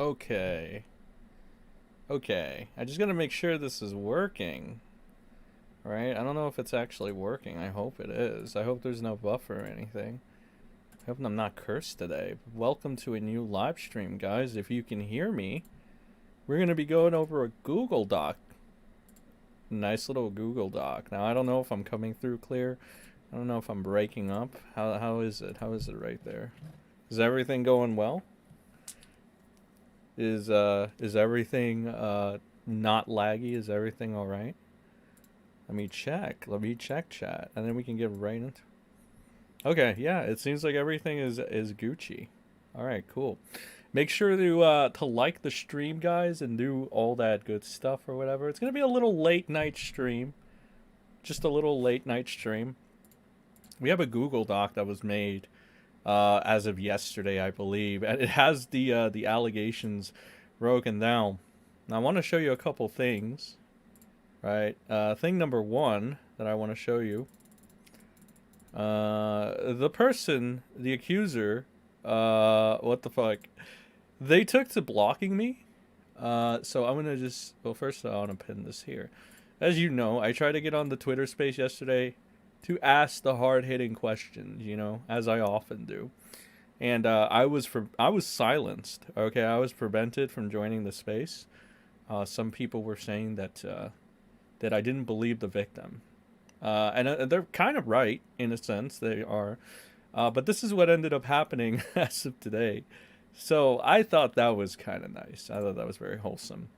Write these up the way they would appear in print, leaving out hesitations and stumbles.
Okay. Okay. I just gotta make sure this is working. Right? I don't know if it's actually working. I hope it is. I hope there's no buffer or anything. I hope I'm not cursed today. Welcome to a new live stream, guys. If you can hear me, we're gonna be going over a Google Doc. Nice little Google Doc. Now I don't know if I'm coming through clear. I don't know if I'm breaking up. How is it? How is it right there? Is everything going well? Is everything not laggy? Is everything all right? Let me check. Let me check chat, and then we can get right into. Okay, yeah, it seems like everything is Gucci. All right, cool. Make sure to like the stream, guys, and do all that good stuff or whatever. It's gonna be a little late night stream, just a little late night stream. We have a Google Doc that was made as of yesterday, I believe, and it has the allegations broken down. Now, I want to show you a couple things, right? Thing number one that I want to show you, the person, the accuser, what the fuck, they took to blocking me. So I'm gonna just, well, first I want to pin this here. As you know, I tried to get on the Twitter space yesterday to ask the hard-hitting questions, you know, as I often do. And I was silenced. Okay, I was prevented from joining the space. Some people were saying that that I didn't believe the victim, and they're kind of right in a sense. They are, but this is what ended up happening as of today. So I thought that was kind of nice. I thought that was very wholesome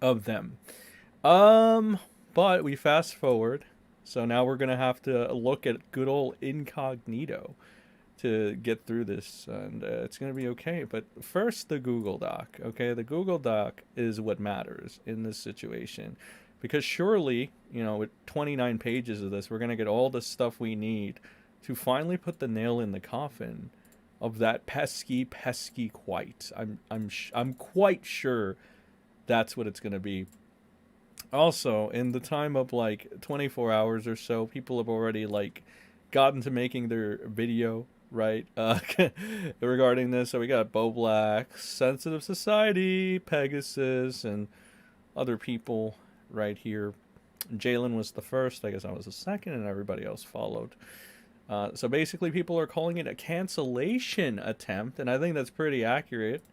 of them. But we fast forward. So now we're gonna have to look at good old incognito to get through this, and it's gonna be okay. But first, the Google Doc. Okay, the Google Doc is what matters in this situation, because surely, you know, with 29 pages of this, we're gonna get all the stuff we need to finally put the nail in the coffin of that pesky Kwite. I'm quite sure that's what it's gonna be. Also, in the time of like 24 hours or so, people have already like gotten to making their video, right? Regarding this. So we got Bo Black, Sensitive Society, Pegasus, and other people right here. Jalen was the first. I guess I was the second, and everybody else followed. So basically, people are calling it a cancellation attempt, and I think that's pretty accurate.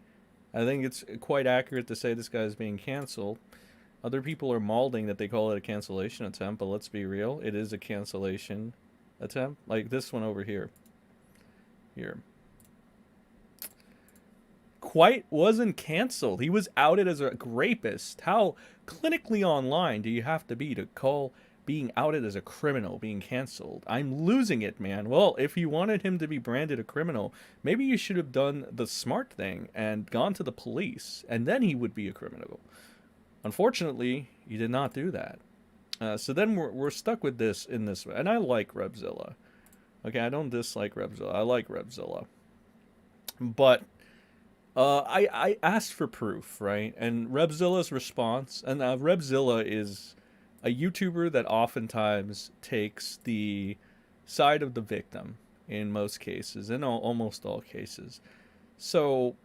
I think it's quite accurate to say this guy is being canceled. Other people are malding that they call it a cancellation attempt, but let's be real, it is a cancellation attempt. Like this one over here. Here. Kwite wasn't canceled. He was outed as a rapist. How clinically online do you have to be to call being outed as a criminal being canceled? I'm losing it, man. Well, if you wanted him to be branded a criminal, maybe you should have done the smart thing and gone to the police, and then he would be a criminal. Unfortunately, you did not do that. So then we're stuck with this in this way. And I like Revzilla. Okay, I don't dislike Revzilla. I like Revzilla. But I asked for proof, right? And Revzilla's response, and Revzilla is a YouTuber that oftentimes takes the side of the victim in most cases, in almost all cases. So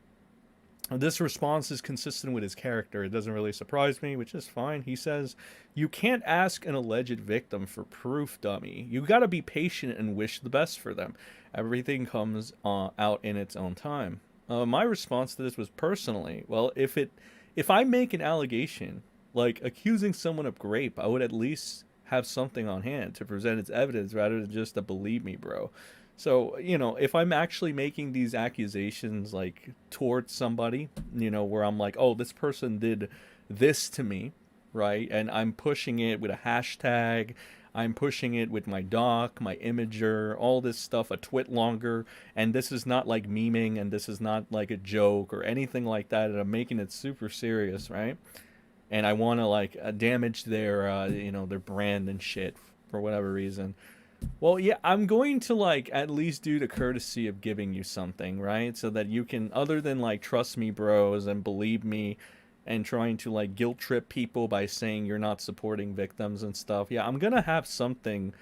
this response is consistent with his character. It doesn't really surprise me, which is fine. He says, "You can't ask an alleged victim for proof, dummy. You gotta be patient and wish the best for them. Everything comes out in its own time." My response to this was personally, well, if I make an allegation, like accusing someone of rape, I would at least have something on hand to present as evidence rather than just a believe me, bro. So, you know, if I'm actually making these accusations like towards somebody, you know, where I'm like, oh, this person did this to me, right? And I'm pushing it with a hashtag, I'm pushing it with my doc, my imager, all this stuff, a twit longer, and this is not like memeing, and this is not like a joke or anything like that, and I'm making it super serious, right? And I want to like damage their, you know, their brand and shit for whatever reason. Well, yeah, I'm going to like at least do the courtesy of giving you something, right? So that you can, other than like trust me, bros, and believe me, and trying to like guilt trip people by saying you're not supporting victims and stuff. Yeah, I'm gonna have something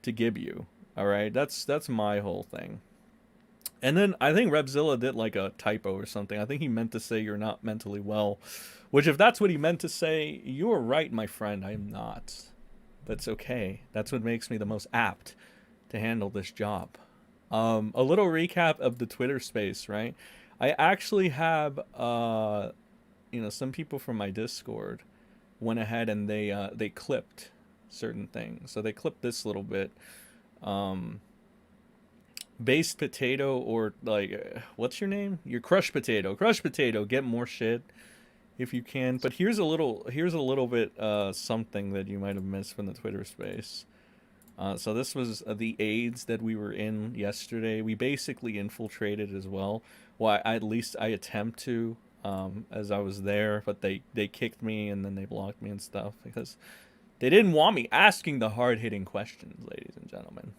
to give you. All right, that's my whole thing. And then I think Repzilla did like a typo or something. I think he meant to say you're not mentally well, which if that's what he meant to say, you're right, my friend. I am not. That's okay. That's what makes me the most apt to handle this job. A little recap of the Twitter space, right? I actually have, some people from my Discord went ahead and they clipped certain things. So they clipped this little bit. Um, Based potato or like, what's your name? Your crushed potato. Crushed potato. Get more shit if you can. But here's a little bit something that you might have missed from the Twitter space. So this was the AIDS that we were in yesterday. We basically infiltrated as well. Well, at least I attempt to, as I was there, but they kicked me and then they blocked me and stuff because they didn't want me asking the hard-hitting questions, ladies and gentlemen.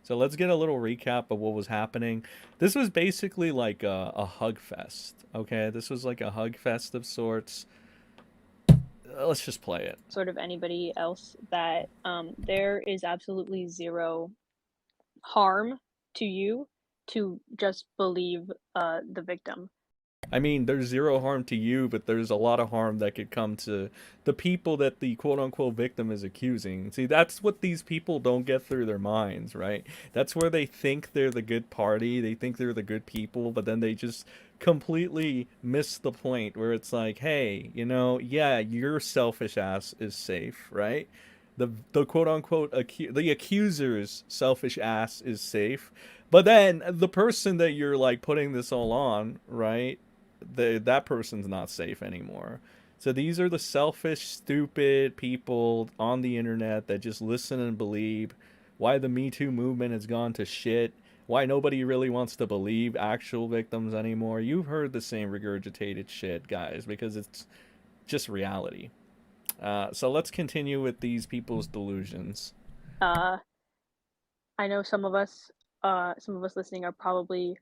So let's get a little recap of what was happening. This was basically like a hug fest, okay? This was like a hug fest of sorts. Let's just play it. Sort of anybody else that there is absolutely zero harm to you to just believe the victim. I mean, there's zero harm to you, but there's a lot of harm that could come to the people that the quote unquote victim is accusing. See, that's what these people don't get through their minds, right? That's where they think they're the good party, they think they're the good people, but then they just completely miss the point where it's like, hey, yeah, your selfish ass is safe, right? The quote unquote the accuser's selfish ass is safe, but then the person that you're like putting this all on, right? That person's not safe anymore. So these are the selfish, stupid people on the internet that just listen and believe. Why the Me Too movement has gone to shit. Why nobody really wants to believe actual victims anymore. You've heard the same regurgitated shit, guys, because it's just reality. So let's continue with these people's delusions. Uh, I know some of us listening are probably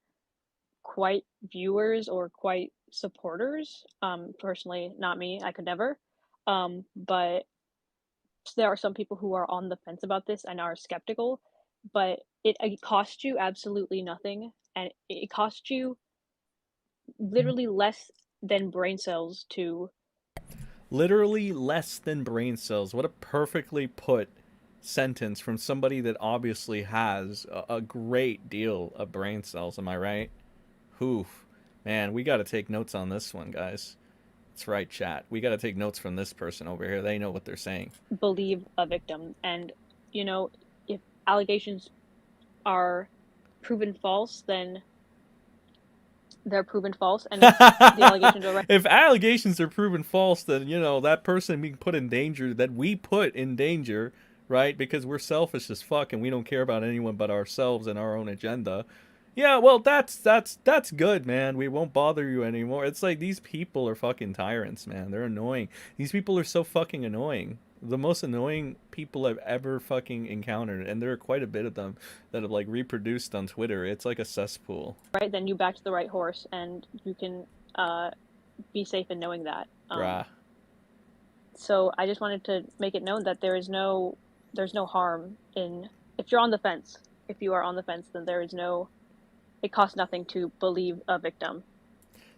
quite viewers or quite supporters. Personally, not me. I could never. But there are some people who are on the fence about this and are skeptical. But it costs you absolutely nothing, and it costs you literally less than brain cells to. Literally less than brain cells. What a perfectly put sentence from somebody that obviously has a great deal of brain cells. Am I right? Oof. Man, we got to take notes on this one, guys. That's right, chat. We got to take notes from this person over here. They know what they're saying. Believe a victim. And, if allegations are proven false, then they're proven false. And if the allegations are right, If allegations are proven false, then, that person being put in danger, that we put in danger, right? Because we're selfish as fuck and we don't care about anyone but ourselves and our own agenda. Yeah, well, that's good, man. We won't bother you anymore. It's like these people are fucking tyrants, man. They're annoying. These people are so fucking annoying. The most annoying people I've ever fucking encountered, and there are quite a bit of them that have like reproduced on Twitter. It's like a cesspool. then you backed the right horse, and you can be safe in knowing that. Bruh. So I just wanted to make it known that there's no harm in, if you're on the fence. If you are on the fence, then there is no. It costs nothing to believe a victim.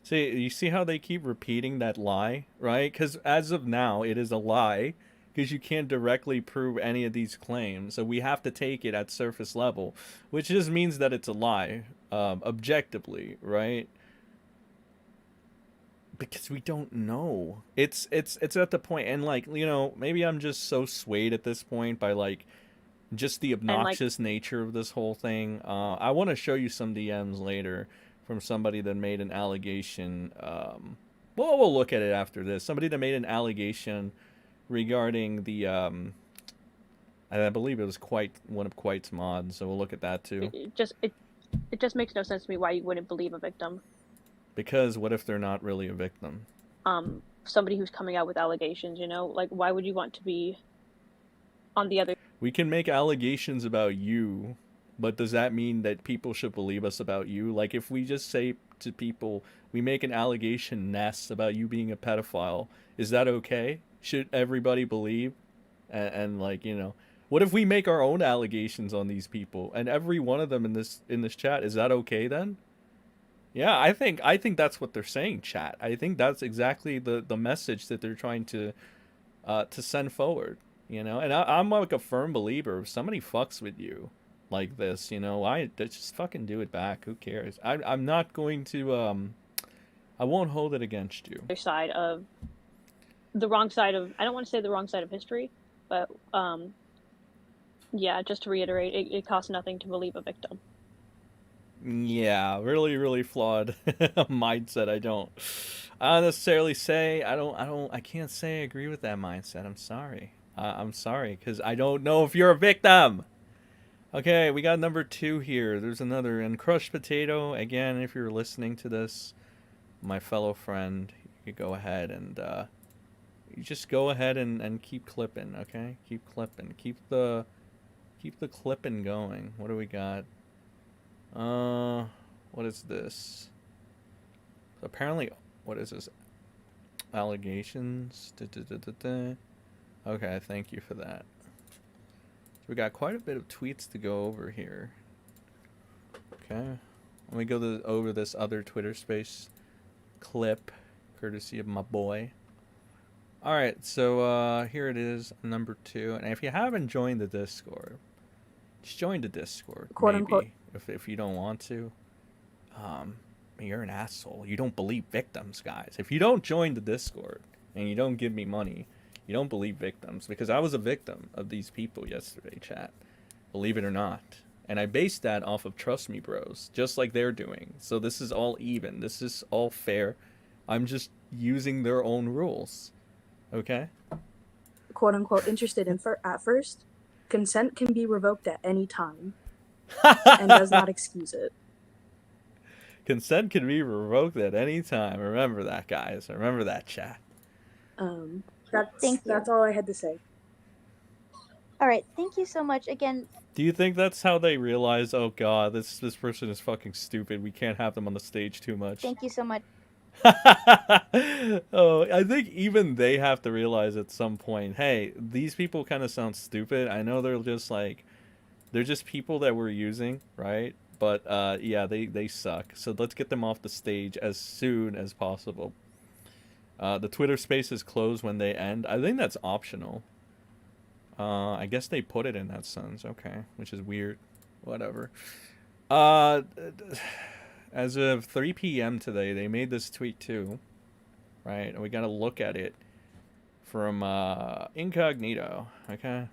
See, you see how they keep repeating that lie, right? Because as of now, it is a lie because you can't directly prove any of these claims. So we have to take it at surface level, which just means that it's a lie, objectively, right? Because we don't know. It's at the point, and like maybe I'm just so swayed at this point by like just the And like, obnoxious nature of this whole thing. I want to show you some DMs later from somebody that made an allegation. Well, we'll look at it after this. Somebody that made an allegation regarding the. I believe it was quite one of Quite's mods, so we'll look at that too. it just makes no sense to me why you wouldn't believe a victim. Because what if they're not really a victim? Somebody who's coming out with allegations, like, why would you want to be on the other. We can make allegations about you, but does that mean that people should believe us about you? Like, if we just say to people, we make an allegation nest about you being a pedophile, is that okay? Should everybody believe? And like, what if we make our own allegations on these people and every one of them in this chat? Is that okay then? Yeah, I think that's what they're saying, chat. I think that's exactly the message that they're trying to send forward. And I'm like a firm believer. If somebody fucks with you like this, I just fucking do it back. Who cares? I'm not going to I won't hold it against you. Side of the wrong side of, I don't want to say the wrong side of history, but yeah, just to reiterate, it costs nothing to believe a victim. Yeah, really, really flawed mindset. I don't necessarily say I can't say I agree with that mindset. I'm sorry. I'm sorry because I don't know if you're a victim. Okay, we got number 2 here. There's another and crushed potato. Again, if you're listening to this, my fellow friend, you go ahead and you just go ahead and keep clipping. Okay, keep clipping. Keep the clipping going. What do we got? What is this? Apparently, what is this? Allegations. Da, da, da, da, da. Okay, thank you for that. So we got quite a bit of tweets to go over here. Okay, let me go over this other Twitter Space clip, courtesy of my boy. All right, so here it is, number 2. And if you haven't joined the Discord, just join the Discord. Quote maybe unquote. if you don't want to. You're an asshole. You don't believe victims, guys. If you don't join the Discord and you don't give me money, you don't believe victims. Because I was a victim of these people yesterday, chat. Believe it or not. And I based that off of Trust Me Bros, just like they're doing. So this is all even. This is all fair. I'm just using their own rules. Okay? Quote unquote interested in at first, consent can be revoked at any time and does not excuse it. Consent can be revoked at any time. Remember that, guys. Remember that, chat. That's all I had to say. All right, thank you so much again. Do you think that's how they realize, oh god, this person is fucking stupid. We can't have them on the stage too much. Thank you so much. Oh, I think even they have to realize at some point, hey, these people kind of sound stupid. I know they're just people that we're using, right? But yeah, they suck. So let's get them off the stage as soon as possible. The Twitter spaces close when they end. I think that's optional. I guess they put it in that sentence. Okay, which is weird. Whatever. As of 3 p.m. today, they made this tweet too, right? And we gotta look at it from incognito. Okay.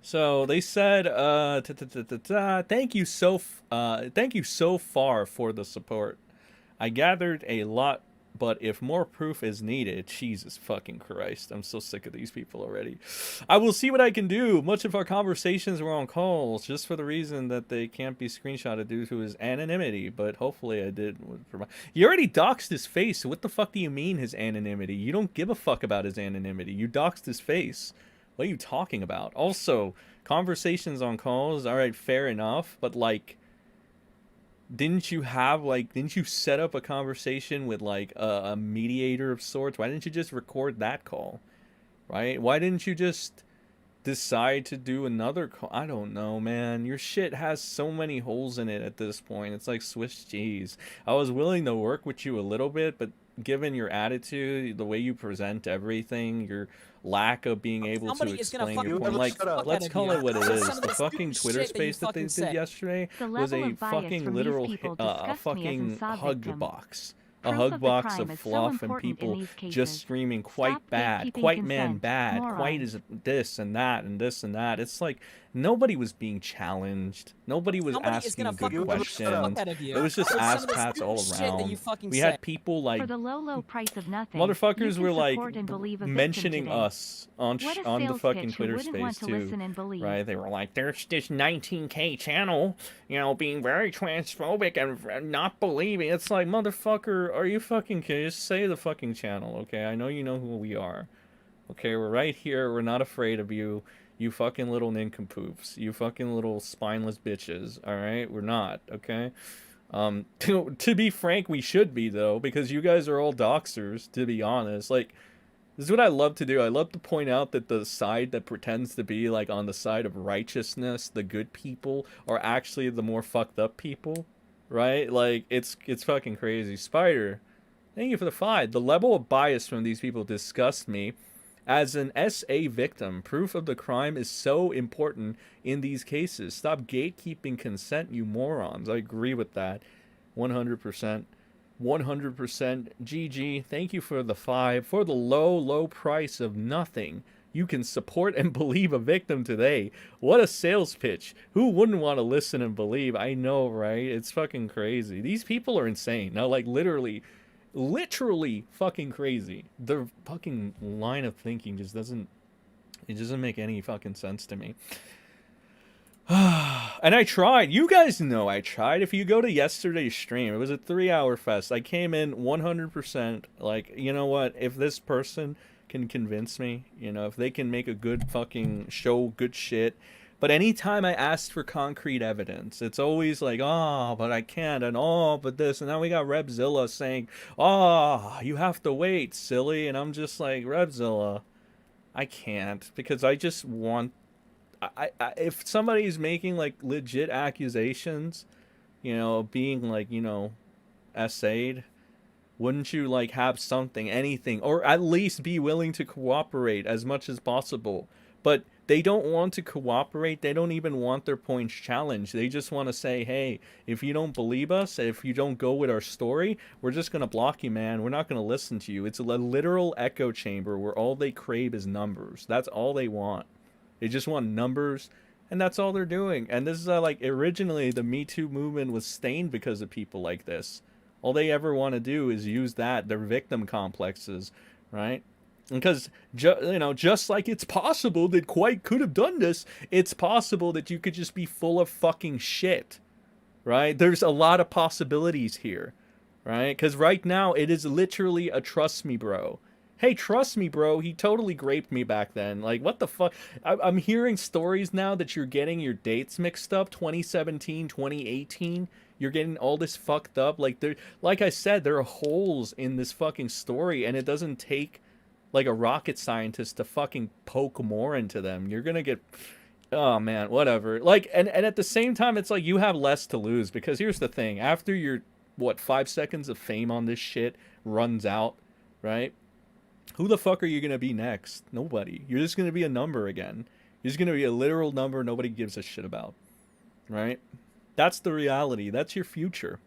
So they said, thank you so far for the support. I gathered a lot, but if more proof is needed, Jesus fucking Christ, I'm so sick of these people already. I will see what I can do. Much of our conversations were on calls, just for the reason that they can't be screenshotted due to his anonymity, but hopefully I did provide. You already doxed his face, so what the fuck do you mean his anonymity? You don't give a fuck about his anonymity. You doxed his face. What are you talking about? Also, conversations on calls, alright, fair enough, but like, didn't you set up a conversation with like a mediator of sorts? Why didn't you just record that call? Right? Why didn't you just decide to do another call? I don't know, man. Your shit has so many holes in it at this point. It's like Swiss cheese. I was willing to work with you a little bit, but given your attitude, the way you present everything, your lack of being able to explain your point, like, let's call it what it is. The fucking Twitter space that they did yesterday was a fucking literal fucking hug box. A hug box of fluff and people just screaming quite bad, quite man bad, quite is this and that and this and that. It's like nobody was being challenged. Nobody was asking good questions. It was just ass pats all around. We had people like for the low price of nothing, motherfuckers were like mentioning us on the fucking Twitter space too, right? They were like, "There's this 19K channel, being very transphobic and not believing." It's like, motherfucker, are you fucking kidding? Just say the fucking channel, okay? I know you know who we are. Okay, we're right here. We're not afraid of you. You fucking little nincompoops. You fucking little spineless bitches. Alright? We're not, okay? To be frank, we should be, though, because you guys are all doxers, to be honest. Like, this is what I love to do. I love to point out that the side that pretends to be, like, on the side of righteousness, the good people, are actually the more fucked up people. right? Like, it's fucking crazy. Spider, thank you for the 5. The level of bias from these people disgusts me. As an SA victim, proof of the crime is so important in these cases. Stop gatekeeping consent, you morons. I agree with that. 100%. 100%. GG, thank you for the 5. For the low, low price of nothing, you can support and believe a victim today. What a sales pitch. Who wouldn't want to listen and believe? I know, right? It's fucking crazy. These people are insane. Now, like, literally fucking crazy. Their fucking line of thinking just doesn't make any fucking sense to me. And I tried. You guys know I tried. If you go to yesterday's stream, it was a 3-hour fest. I came in 100%. Like, you know what? If this person can convince me, you know, if they can make a good fucking show, good shit. But anytime I asked for concrete evidence, it's always like, oh, but I can't, and oh, but this, and now we got Rebzilla saying, oh, you have to wait, silly, and I'm just like, Rebzilla, I can't, because I just want, if somebody's making, like, legit accusations, you know, being, like, you know, essayed, wouldn't you, like, have something, anything, or at least be willing to cooperate as much as possible? But they don't want to cooperate. They don't even want their points challenged. They just want to say, hey, if you don't believe us, if you don't go with our story, we're just going to block you, man. We're not going to listen to you. It's a literal echo chamber where all they crave is numbers. That's all they want. They just want numbers, and that's all they're doing. And this is like, originally the Me Too movement was stained because of people like this. All they ever want to do is use that, their victim complexes, right? Because, you know, just like it's possible that Kwite could have done this, it's possible that you could just be full of fucking shit, right? There's a lot of possibilities here, right? Because right now, it is literally a trust me, bro. Hey, trust me, bro, he totally raped me back then. Like, what the fuck? I'm hearing stories now that you're getting your dates mixed up, 2017, 2018. You're getting all this fucked up. Like I said, there are holes in this fucking story, and it doesn't take like a rocket scientist to fucking poke more into them. You're gonna get, oh man, whatever. Like, and at the same time, it's like you have less to lose, because here's the thing: after your 5 seconds of fame on this shit runs out, right? Who the fuck are you gonna be next? Nobody. You're just gonna be a number again. You're just gonna be a literal number nobody gives a shit about, right? That's the reality. That's your future.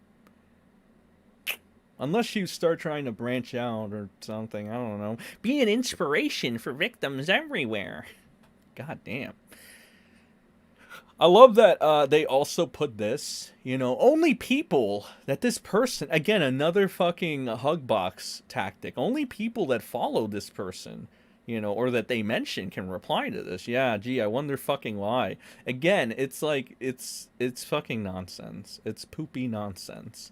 Unless you start trying to branch out or something, I don't know. Be an inspiration for victims everywhere. God damn. I love that they also put this, you know, only people that this person, again, another fucking hug box tactic. Only people that follow this person, you know, or that they mention can reply to this. Yeah, gee, I wonder fucking why. Again, it's like, it's fucking nonsense. It's poopy nonsense.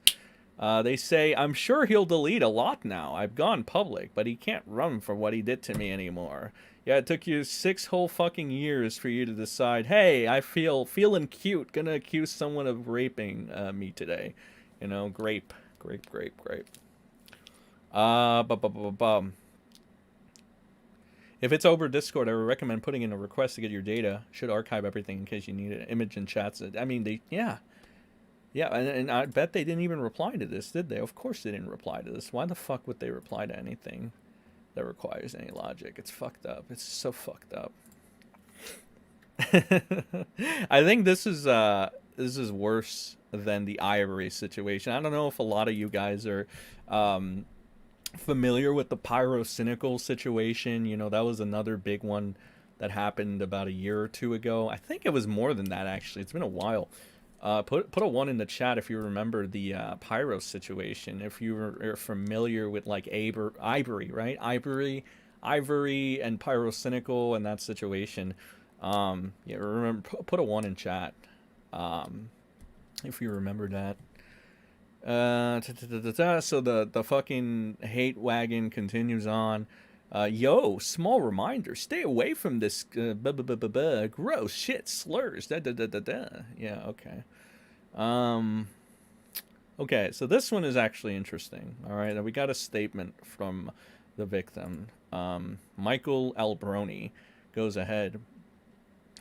They say, I'm sure he'll delete a lot now. I've gone public, but he can't run for what he did to me anymore. Yeah, it took you 6 whole fucking years for you to decide, hey, I feeling cute, gonna accuse someone of raping me today. You know, grape. If it's over Discord, I would recommend putting in a request to get your data. Should archive everything in case you need it. Image and chats. I mean, yeah. Yeah, and I bet they didn't even reply to this, did they? Of course they didn't reply to this. Why the fuck would they reply to anything that requires any logic? It's fucked up. It's so fucked up. I think this is worse than the Ivory situation. I don't know if a lot of you guys are familiar with the pyrocynical situation. You know, that was another big one that happened about a year or two ago. I think it was more than that, actually. It's been a while. Put a 1 in the chat if you remember the pyro situation. If you are familiar with like Ivory, right? Ivory and pyrocynical and that situation. Yeah, remember, put a 1 in chat. If you remember that. So the fucking hate wagon continues on. Yo, small reminder, stay away from this gross shit slurs. Yeah, okay. Okay, so this one is actually interesting. All right, we got a statement from the victim. Michael Albroni goes ahead.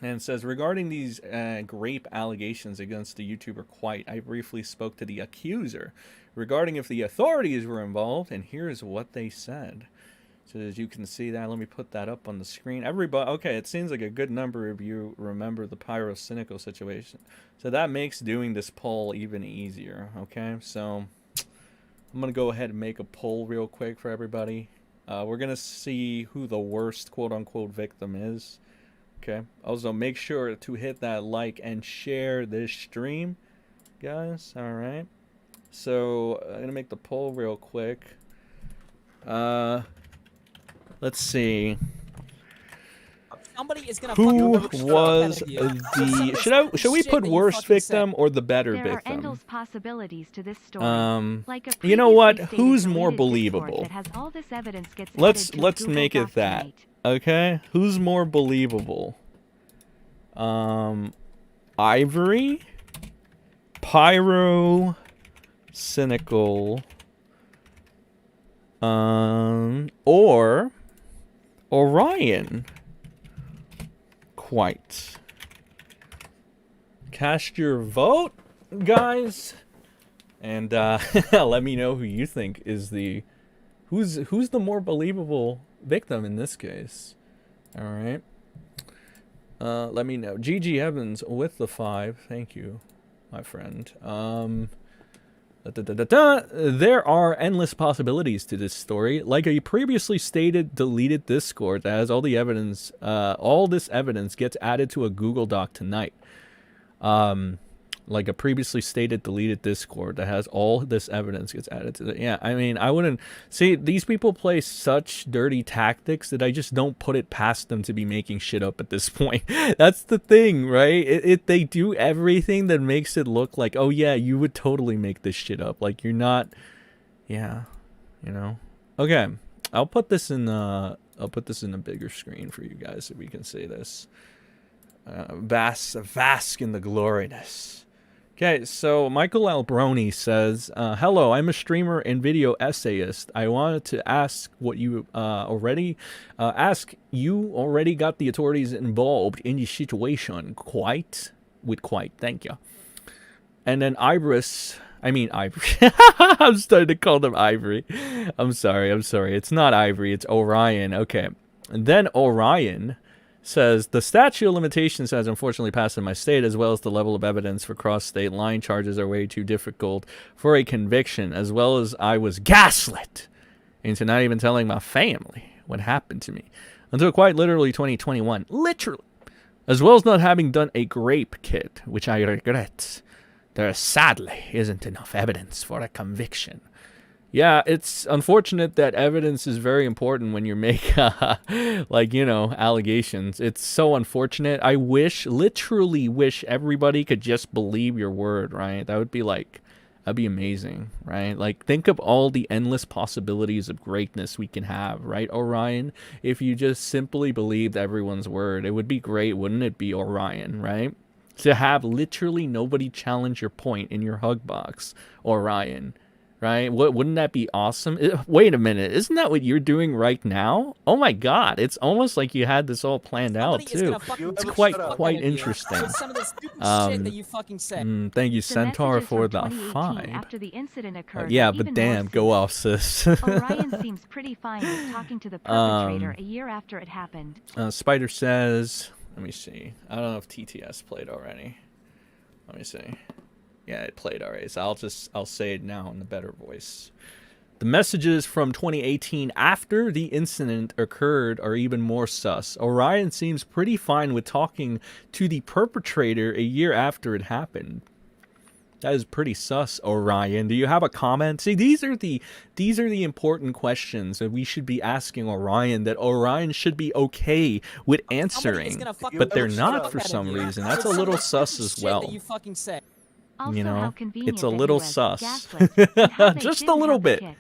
And it says, regarding these grape allegations against the YouTuber Kwite, I briefly spoke to the accuser regarding if the authorities were involved, and here's what they said. So as you can see that, let me put that up on the screen. Everybody, okay, it seems like a good number of you remember the pyrocynical situation. So that makes doing this poll even easier, okay? So I'm going to go ahead and make a poll real quick for everybody. We're going to see who the worst quote-unquote victim is. Okay. Also, make sure to hit that like and share this stream, guys. All right. So I'm gonna make the poll real quick. Let's see. Somebody is gonna Who fucking was the? Should we put worst victim or the better There are victim? endless possibilities to this story. Like a You know what? previously Who's stated more deleted Discord believable? that has all this evidence gets Let's added to a Google make it Doc that. tonight. Okay. Who's more believable? Ivory, Pyro, Cynical, or Orion. Quite. Cast your vote, guys, and let me know who you think is the who's the more believable victim in this case. All right. Let me know. GG Evans with the 5. Thank you, my friend. There are endless possibilities to this story. Like a previously stated deleted Discord that has all the evidence, all this evidence gets added to a Google Doc tonight. Like a previously stated deleted Discord that has all this evidence gets added to it. Yeah, I mean, I wouldn't see these people play such dirty tactics that I just don't put it past them to be making shit up at this point. That's the thing, right? They do everything that makes it look like, oh yeah, you would totally make this shit up. Like you're not, yeah, you know. Okay, I'll put this in a bigger screen for you guys so we can see this. Bask in the gloriness. Okay, so Michael Albroni says, hello, I'm a streamer and video essayist. I wanted to ask what you already got the authorities involved in the situation. Quite? Thank you. And then Ivory. I'm starting to call them Ivory. I'm sorry. It's not Ivory, it's Orion. Okay. And then Orion says, the statute of limitations has unfortunately passed in my state, as well as the level of evidence for cross-state line charges are way too difficult for a conviction, as well as I was gaslit into not even telling my family what happened to me until quite literally 2021. Literally. As well as not having done a grape kit, which I regret. There sadly isn't enough evidence for a conviction. Yeah, it's unfortunate that evidence is very important when you make, allegations. It's so unfortunate. I literally wish everybody could just believe your word, right? That'd be amazing, right? Like, think of all the endless possibilities of greatness we can have, right, Orion? If you just simply believed everyone's word, it would be great, wouldn't it be, Orion, right? To have literally nobody challenge your point in your hug box, Orion. Right? Wouldn't that be awesome? Wait a minute. Isn't that what you're doing right now? Oh my god. It's almost like you had this all planned out too. It's quite interesting. Some of the stupid shit that you fucking said. Thank you, Centaur, for the 5. After the incident occurred, yeah, but damn, go off, sis. Orion seems pretty fine with talking to the perpetrator a year after it happened. Spider says, let me see. I don't know if TTS played already. Let me see. Yeah, it played already, so I'll say it now in a better voice. The messages from 2018 after the incident occurred are even more sus. Orion seems pretty fine with talking to the perpetrator a year after it happened. That is pretty sus, Orion. Do you have a comment? See, these are the important questions that we should be asking Orion, that Orion should be okay with answering, but they're not for some reason. That's a little sus as well. Also, you know, how convenient it's a that little he was sus. gaslit, and how they Just a didn't little have the bit. kit.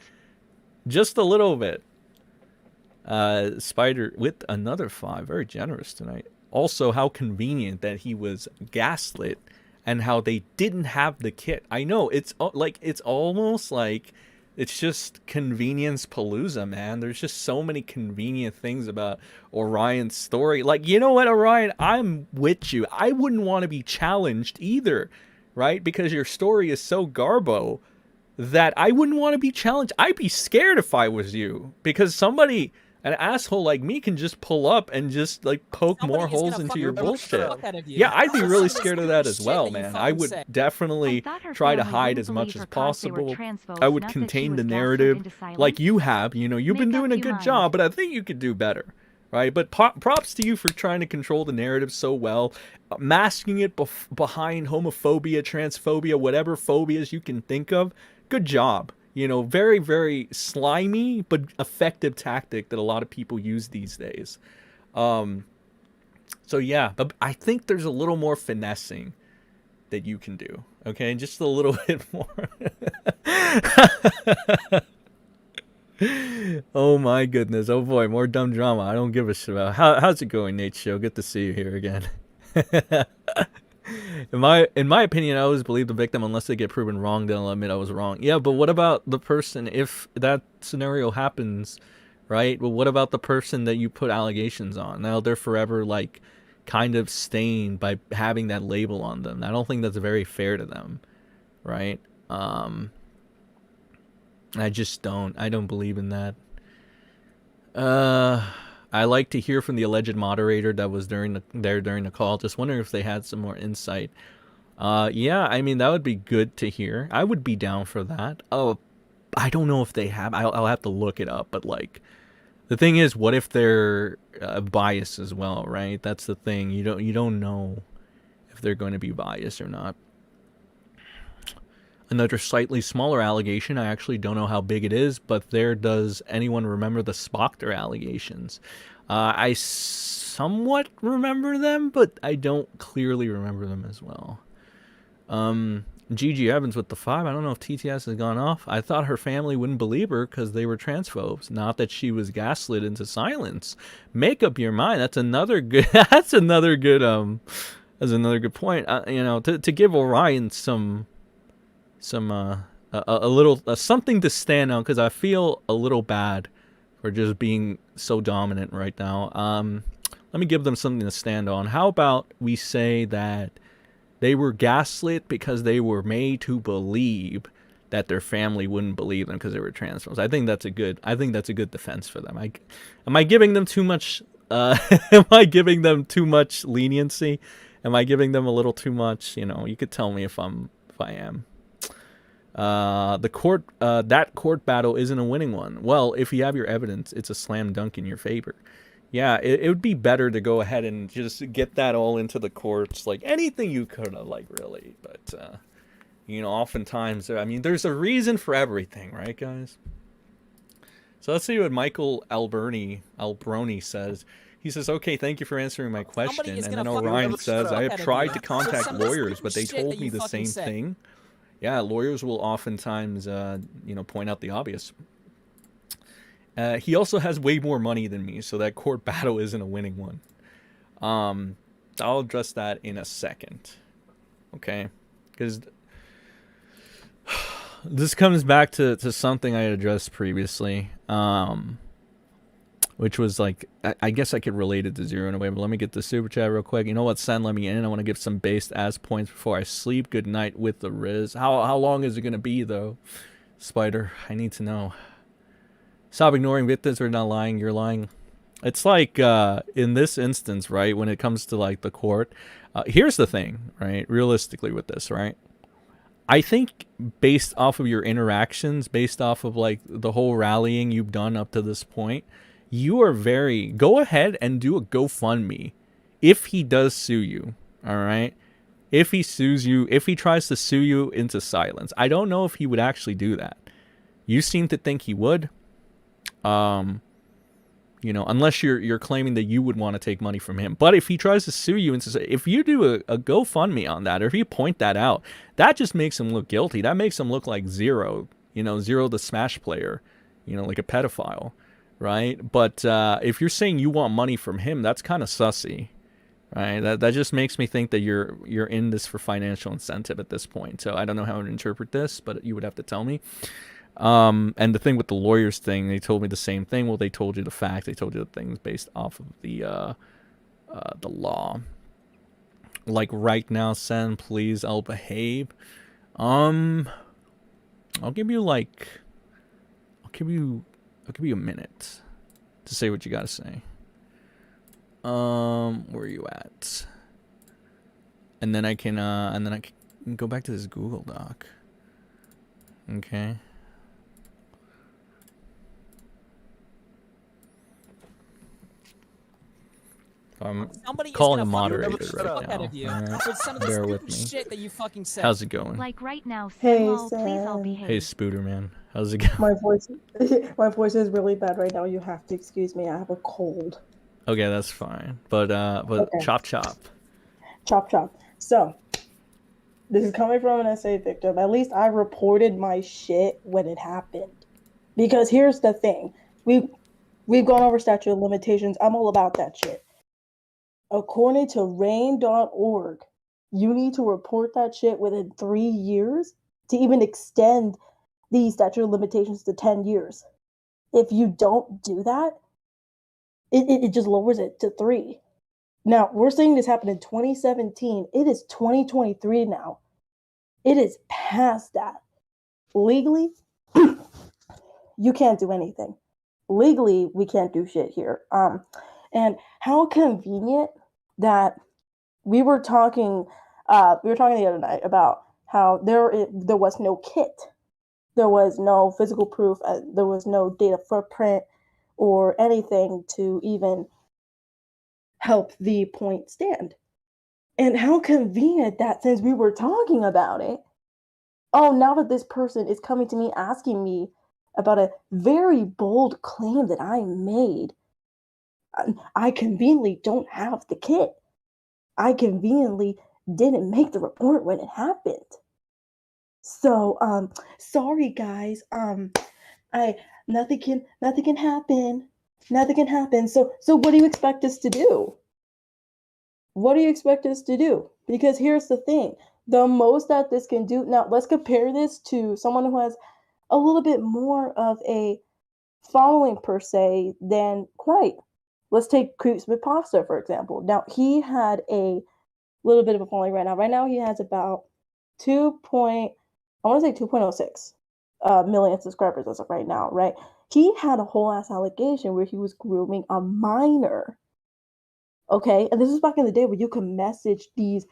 Just a little bit. Spider with another 5. Very generous tonight. Also, how convenient that he was gaslit and how they didn't have the kit. I know, it's almost like It's just convenience palooza, man. There's just so many convenient things about Orion's story. Like, you know what, Orion? I'm with you. I wouldn't want to be challenged either, right? Because your story is so garbo that I wouldn't want to be challenged. I'd be scared if I was you, because somebody, an asshole like me, can just pull up and just like poke more holes into your bullshit. Yeah, I'd be really scared of that as well, man. I would definitely try to hide as much as possible. I would contain the narrative like you have. You know, you've been doing a good job, but I think you could do better, right? But props to you for trying to control the narrative so well, masking it behind homophobia, transphobia, whatever phobias you can think of. Good job. You know, very, very slimy but effective tactic that a lot of people use these days. So yeah, but I think there's a little more finessing that you can do. Okay, just a little bit more. Oh my goodness. Oh boy, more dumb drama. I don't give a shit about. How's it going, Nate Show? Good to see you here again. In my opinion, I always believe the victim unless they get proven wrong. They'll admit I was wrong. Yeah, but what about the person if that scenario happens, right? Well, what about the person that you put allegations on? Now they're forever like kind of stained by having that label on them. I don't think that's very fair to them, right? I just don't. I don't believe in that. I like to hear from the alleged moderator that was during the call. Just wondering if they had some more insight. Yeah, I mean, that would be good to hear. I would be down for that. Oh, I don't know if they have. I'll have to look it up. But like, the thing is, what if they're biased as well, right? That's the thing. You don't know if they're going to be biased or not. Another slightly smaller allegation, I actually don't know how big it is, but does anyone remember the Spockter allegations? I somewhat remember them, but I don't clearly remember them as well. Gigi Evans with the 5. I don't know if TTS has gone off. I thought her family wouldn't believe her because they were transphobes, not that she was gaslit into silence. Make up your mind. That's another good. That's another good point. You know, to give Orion a little something to stand on, because I feel a little bad for just being so dominant right now. Let me give them something to stand on. How about we say that they were gaslit because they were made to believe that their family wouldn't believe them because they were transphobes. I think that's a good defense for them. Am I giving them too much am I giving them too much leniency? Am I giving them a little too much? You know, you could tell me if I am. That court battle isn't a winning one. Well, if you have your evidence, it's a slam dunk in your favor. Yeah, it would be better to go ahead and just get that all into the courts, like anything you could have, like, really. But, you know, oftentimes, I mean, there's a reason for everything, right, guys? So let's see what Michael Albroni says. He says, okay, thank you for answering my question. And then Orion says, I have tried to contact lawyers, but they told me the same thing. Yeah, lawyers will oftentimes, you know, point out the obvious. He also has way more money than me, so that court battle isn't a winning one. I'll address that in a second. Okay? Because this comes back to something I had addressed previously. Which was like, I guess I could relate it to Zero in a way, but let me get the super chat real quick. You know what, Sen, let me in. I want to give some based ass points before I sleep. Good night with the Riz. How long is it going to be, though? Spider, I need to know. Stop ignoring victims or not lying. You're lying. It's like, in this instance, right, when it comes to, like, the court, here's the thing, right, realistically with this, right? I think based off of your interactions, based off of, like, the whole rallying you've done up to this point, you are go ahead and do a GoFundMe if he does sue you, all right? If he sues you, if he tries to sue you into silence. I don't know if he would actually do that. You seem to think he would. You know, unless you're claiming that you would want to take money from him. But if he tries to sue you into, if you do a GoFundMe on that, or if you point that out, that just makes him look guilty. That makes him look like Zero, you know, Zero the Smash player, you know, like a pedophile. Right, but if you're saying you want money from him, that's kind of sussy, right? That just makes me think that you're in this for financial incentive at this point. So I don't know how to interpret this, but you would have to tell me. And the thing with the lawyers thing, they told me the same thing. Well, they told you the fact. They told you the things based off of the law. Like right now, Sen, please, I'll behave. I'll give you like, I'll give you a minute to say what you gotta say. Where are you at? And then I can go back to this Google Doc. Okay. I'm Somebody is calling a gonna moderator fucking right fuck out now. of you Alright, for some of the bear with stupid me. shit that you fucking said. How's it going? Like right now, Hey, Senlol, please I'll Sam. behave. Hey, Spooder man, how's it going? My voice, my voice is really bad right now. You have to excuse me. I have a cold. Okay, that's fine. But Okay. chop chop. Chop chop. So, this is coming from an SA victim. At least I reported my shit when it happened. Because here's the thing. We've gone over statute of limitations. I'm all about that shit. According to rain.org, you need to report that shit within 3 years to even extend the statute of limitations to 10 years. If you don't do that, it just lowers it to 3. Now, we're saying this happened in 2017. It is 2023 now. It is past that. Legally, you can't do anything. Legally, we can't do shit here. And how convenient that we were talking the other night about how there was no kit. There was no physical proof. There was no data footprint or anything to even help the point stand. And how convenient that since we were talking about it, oh, now that this person is coming to me asking me about a very bold claim that I made, I conveniently don't have the kit. I conveniently didn't make the report when it happened. So, sorry guys. Nothing can happen. Nothing can happen. So what do you expect us to do? What do you expect us to do? Because here's the thing. The most that this can do, now let's compare this to someone who has a little bit more of a following per se than Kwite. Let's take Creeps Pasta, for example. Now, he had a little bit of a following right now. Right now, he has about 2.06 million subscribers as of right now, right? He had a whole ass allegation where he was grooming a minor. Okay, and this is back in the day where you could message these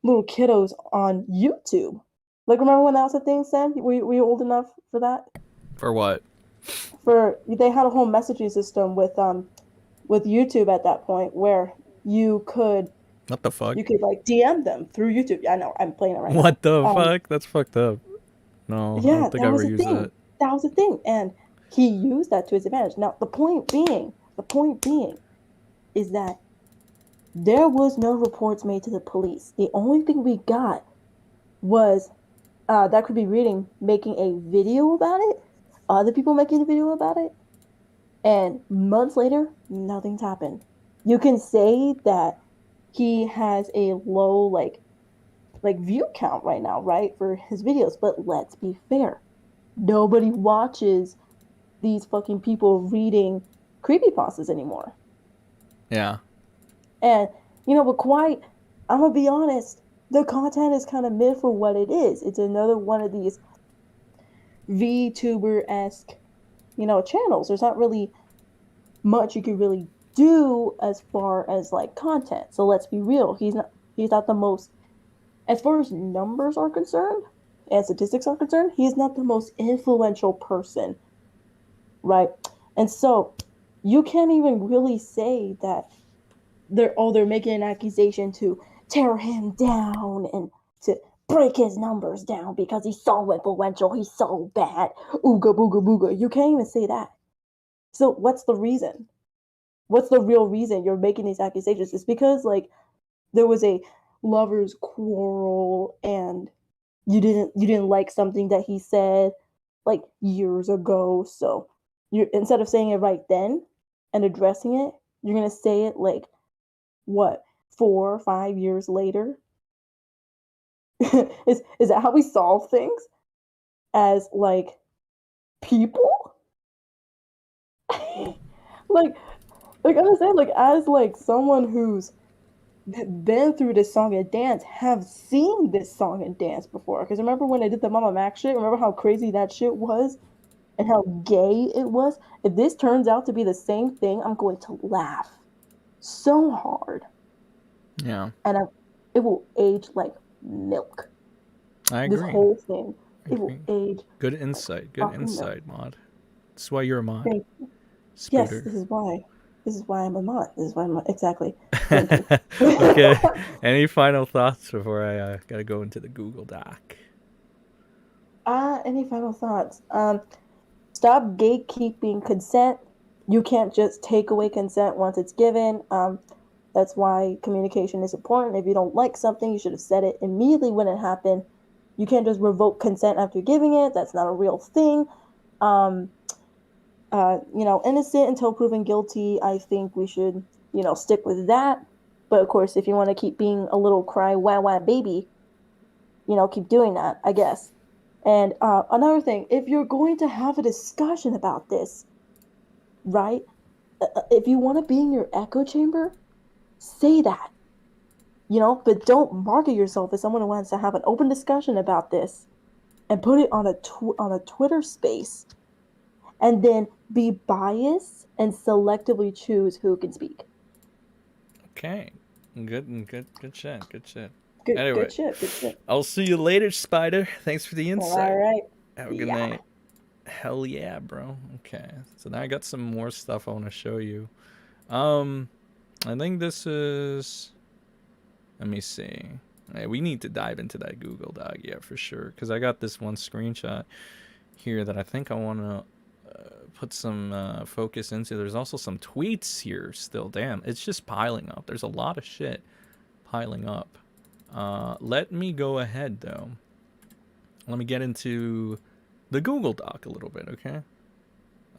little kiddos on YouTube. Like, remember when that was a thing, Sam? Were you old enough for that? For what? They had a whole messaging system with YouTube at that point where you could What the fuck? you could like DM them through YouTube. Yeah, I know, I'm playing it right now. What the fuck? That's fucked up. No, Yeah, I don't think I that was ever a used thing. that. That was a thing, and he used that to his advantage. Now, the point being is that there was no reports made to the police. The only thing we got was that could be reading making a video about it, other people making a video about it, and months later, nothing's happened. You can say that he has a low like view count right now, right, for his videos, but let's be fair. Nobody watches these fucking people reading creepypastas anymore. Yeah. And, but Kwite, I'm gonna be honest, the content is kind of mid for what it is. It's another one of these VTuber-esque, channels. There's not really much you can really do as far as like content. So let's be real. He's not the most, as far as numbers are concerned and statistics are concerned, he's not the most influential person, right? And so you can't even really say that they're making an accusation to tear him down and to break his numbers down because he's so influential, he's so bad, ooga booga booga. You can't even say that. So what's the reason? What's the real reason you're making these accusations? It's because like there was a lovers quarrel and you didn't like something that he said like years ago. So you, instead of saying it right then and addressing it, you're gonna say it like what, 4 or 5 years later? is that how we solve things? As like people. like like I was saying, like as like someone who's been through this song and dance, have seen this song and dance before. Because remember when they did the Mama Mac shit? Remember how crazy that shit was and how gay it was? If this turns out to be the same thing, I'm going to laugh so hard, Yeah, and it will age like milk. I This agree. whole thing, I it will agree. age Good like insight. Good fucking milk. insight, Mod. That's why you're a mod. Thank you. Yes, Spooter. this is why. This is why I'm a mod. This is why I'm exactly. Thank you. Okay. Any final thoughts before I gotta go into the Google Doc? Any final thoughts? Stop gatekeeping consent. You can't just take away consent once it's given. That's why communication is important. If you don't like something, you should have said it immediately when it happened. You can't just revoke consent after giving it. That's not a real thing. Innocent until proven guilty. I think we should, stick with that. But of course, if you want to keep being a little cry wah wah baby, keep doing that, I guess. And another thing, if you're going to have a discussion about this, right? If you want to be in your echo chamber, say that. But don't market yourself as someone who wants to have an open discussion about this and put it on a Twitter space, and then be biased and selectively choose who can speak. Okay. Good shit. Good Anyway, shit. I'll see you later, Spider. Thanks for the insight. All right. Have a good night. Hell yeah, bro. Okay. So now I got some more stuff I want to show you. I think this is... Let me see. Hey, we need to dive into that Google Doc, yeah, for sure. Because I got this one screenshot here that I think I want to put some focus into. There's also some tweets here still. Damn, it's just piling up. There's a lot of shit piling up. Let me go ahead, though. Let me get into the Google Doc a little bit, okay?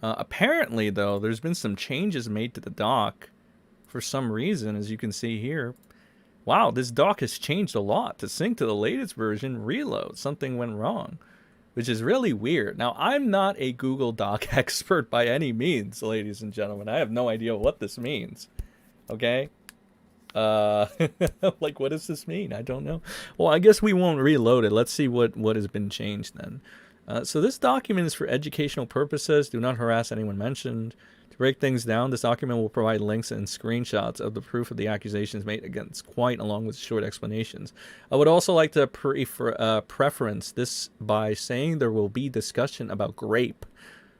Apparently, though, there's been some changes made to the doc for some reason, as you can see here. Wow, this doc has changed a lot. To sync to the latest version, reload. Something went wrong, which is really weird. Now, I'm not a Google Doc expert by any means, ladies and gentlemen. I have no idea what this means, okay? Like, what does this mean? I don't know. Well, I guess we won't reload it. Let's see what has been changed then. So this document is for educational purposes. Do not harass anyone mentioned. To break things down, this document will provide links and screenshots of the proof of the accusations made against Kwite, along with short explanations. I would also like to preference this by saying there will be discussion about grape,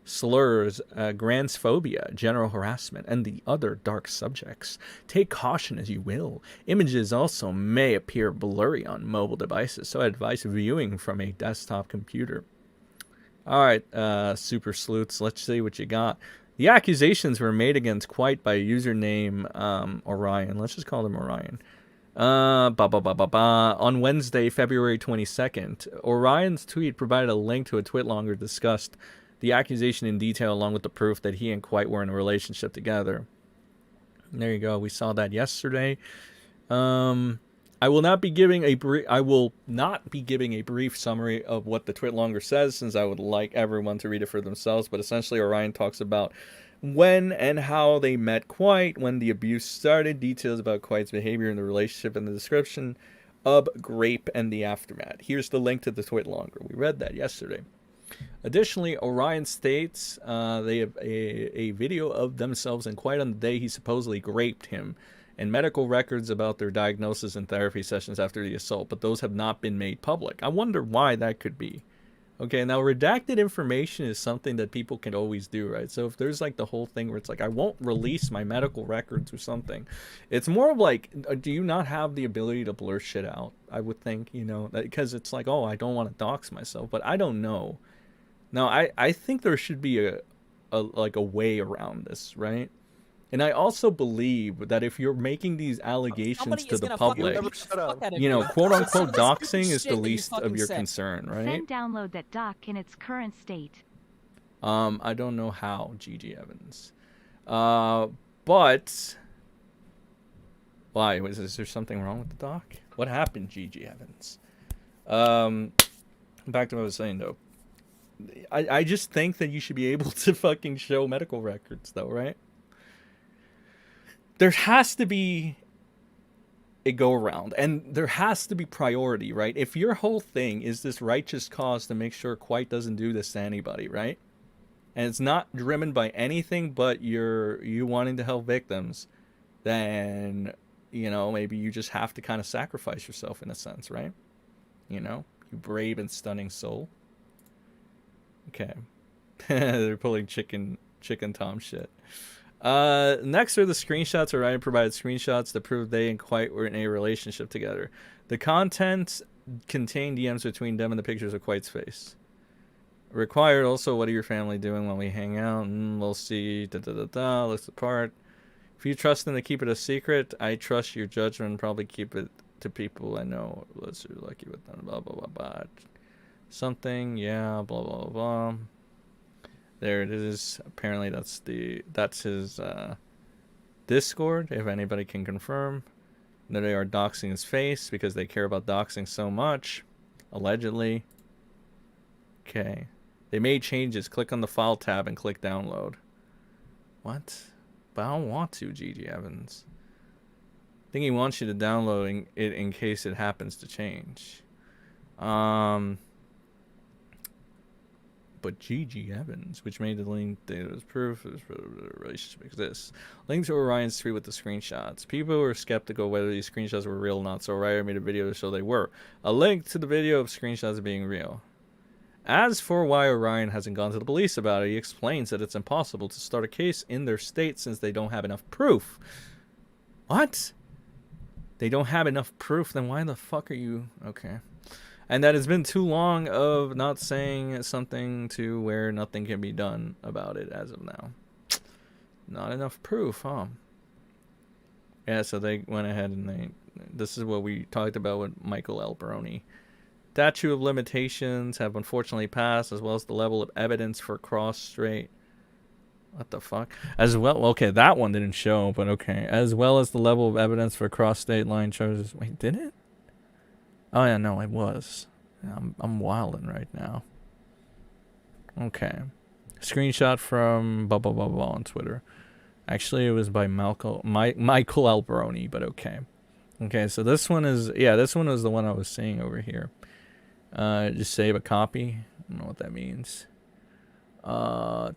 slurs, transphobia, general harassment, and the other dark subjects. Take caution as you will. Images also may appear blurry on mobile devices, so I advise viewing from a desktop computer. Alright, super sleuths, let's see what you got. The accusations were made against Kwite by a username Orion. Let's just call him Orion. On Wednesday, February 22nd, Orion's tweet provided a link to a twitlonger discussed the accusation in detail, along with the proof that he and Kwite were in a relationship together. There you go. We saw that yesterday. I will not be giving a brief summary of what the twitlonger says, since I would like everyone to read it for themselves. But essentially, Orion talks about when and how they met Kwite, when the abuse started, details about Kwite's behavior in the relationship, and the description of Grape and the aftermath. Here's the link to the twitlonger. We read that yesterday. Additionally, Orion states they have a video of themselves and Kwite on the day he supposedly raped him, and medical records about their diagnosis and therapy sessions after the assault, but those have not been made public. I wonder why that could be. Okay, now redacted information is something that people can always do, right? So if there's like the whole thing where it's like, I won't release my medical records or something, it's more of like, do you not have the ability to blur shit out? I would think, because it's like, oh, I don't want to dox myself, but I don't know. Now, I think there should be a way around this, right? And I also believe that if you're making these allegations to the public, quote-unquote doxing is the least of your concern, right? Send download that doc in its current state. I don't know how, Gigi Evans. But... Why? Is there something wrong with the doc? What happened, Gigi Evans? Back to what I was saying, though. I just think that you should be able to fucking show medical records, though, right? There has to be a go around, and there has to be priority, right? If your whole thing is this righteous cause to make sure Kwite doesn't do this to anybody, right? And it's not driven by anything but you wanting to help victims, then, you know, maybe you just have to kind of sacrifice yourself in a sense, right? You know, you brave and stunning soul. Okay. They're pulling chicken Tom shit. Next are the screenshots. Orion provided screenshots that prove they and Kwite were in a relationship together. The content contained DMs between them and the pictures of Kwite's face. Required also, what are your family doing when we hang out? We'll see. Looks the part. If you trust them to keep it a secret, I trust your judgment. Probably keep it to people I know. Let's see, lucky with them. Blah blah blah blah. Something, yeah. Blah blah blah. There it is. Apparently that's his Discord, if anybody can confirm that they are doxing his face because they care about doxing so much, allegedly. Okay. They made changes. Click on the file tab and click download. What? But I don't want to, GG Evans. I think he wants you to download it in case it happens to change. But GG Evans, which made the link that was proof the relationship exists. Link to Orion's tweet with the screenshots. People were skeptical whether these screenshots were real or not, so Orion made a video to show they were. A link to the video of screenshots being real. As for why Orion hasn't gone to the police about it, he explains that it's impossible to start a case in their state since they don't have enough proof. What? They don't have enough proof? Then why the fuck are you... Okay. And that it's been too long of not saying something to where nothing can be done about it as of now. Not enough proof, huh? Yeah, so they went ahead and this is what we talked about with Michael Alberoni. Statute of limitations have unfortunately passed, as well as the level of evidence for cross-strait. What the fuck? As well, okay, that one didn't show, but okay. As well as the level of evidence for cross-state line charges. Wait, did it? Oh yeah, no, it was. I'm wilding right now. Okay. Screenshot from blah blah blah blah on Twitter. Actually, it was by Michael Alberoni, but okay. Okay, so this one is, yeah, this one was the one I was seeing over here. Just save a copy. I don't know what that means. I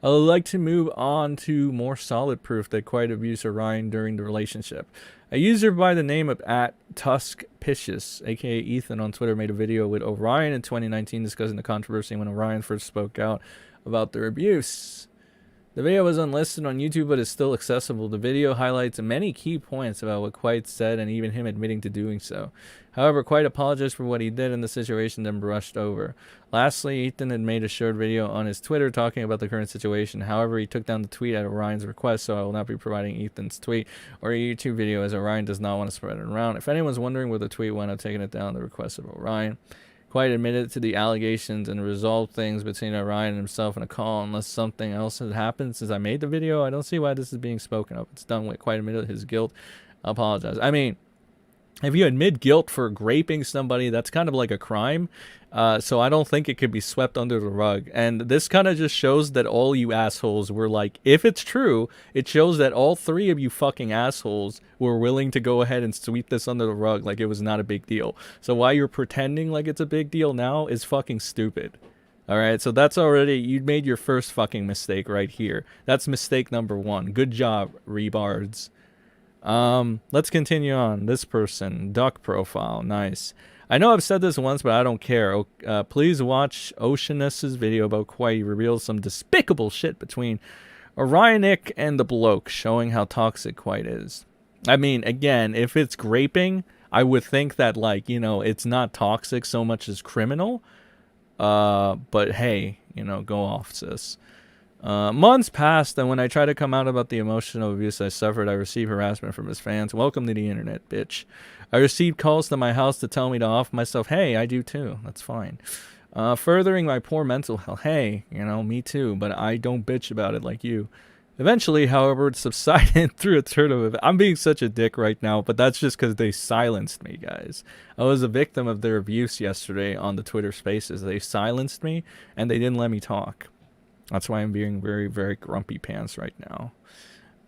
would like to move on to more solid proof that Kwite abused Orion during the relationship. A user by the name of @TuskPicious, aka Ethan on Twitter, made a video with Orion in 2019 discussing the controversy when Orion first spoke out about their abuse. The video was unlisted on YouTube but is still accessible. The video highlights many key points about what Kwite said and even him admitting to doing so. However, Kwite apologized for what he did in the situation, then brushed over. Lastly, Ethan had made a short video on his Twitter talking about the current situation. However, he took down the tweet at Orion's request, so I will not be providing Ethan's tweet or a YouTube video as Orion does not want to spread it around. If anyone's wondering where the tweet went, I've taken it down at the request of Orion. Kwite admitted to the allegations and resolved things between Orion and himself in a call. Unless something else has happened since I made the video, I don't see why this is being spoken of. It's done with. Kwite admitted his guilt. I apologize. I mean, if you admit guilt for raping somebody, that's kind of like a crime. So I don't think it could be swept under the rug. And this kind of just shows that all you assholes were like, if it's true, it shows that all three of you fucking assholes were willing to go ahead and sweep this under the rug like it was not a big deal. So why you're pretending like it's a big deal now is fucking stupid. Alright, so that's already, you made your first fucking mistake right here. That's mistake number one. Good job, rebards. Let's continue on. This person, duck profile, nice. I know I've said this once, but I don't care. Please watch Oceanus's video about Kwite. He reveals some despicable shit between Orionic and the bloke, showing how toxic Kwite is. I mean, again, if it's graping, I would think that, like, you know, it's not toxic so much as criminal. But hey, you know, go off, sis. Months passed, and when I tried to come out about the emotional abuse I suffered, I received harassment from his fans. Welcome to the internet, bitch. I received calls to my house to tell me to off myself. Hey, I do too. That's fine. Furthering my poor mental health. Hey, you know, me too, but I don't bitch about it like you. Eventually, however, it subsided through a turn of events. I'm being such a dick right now, but that's just because they silenced me, guys. I was a victim of their abuse yesterday on the Twitter Spaces. They silenced me, and they didn't let me talk. That's why I'm being very, very grumpy pants right now.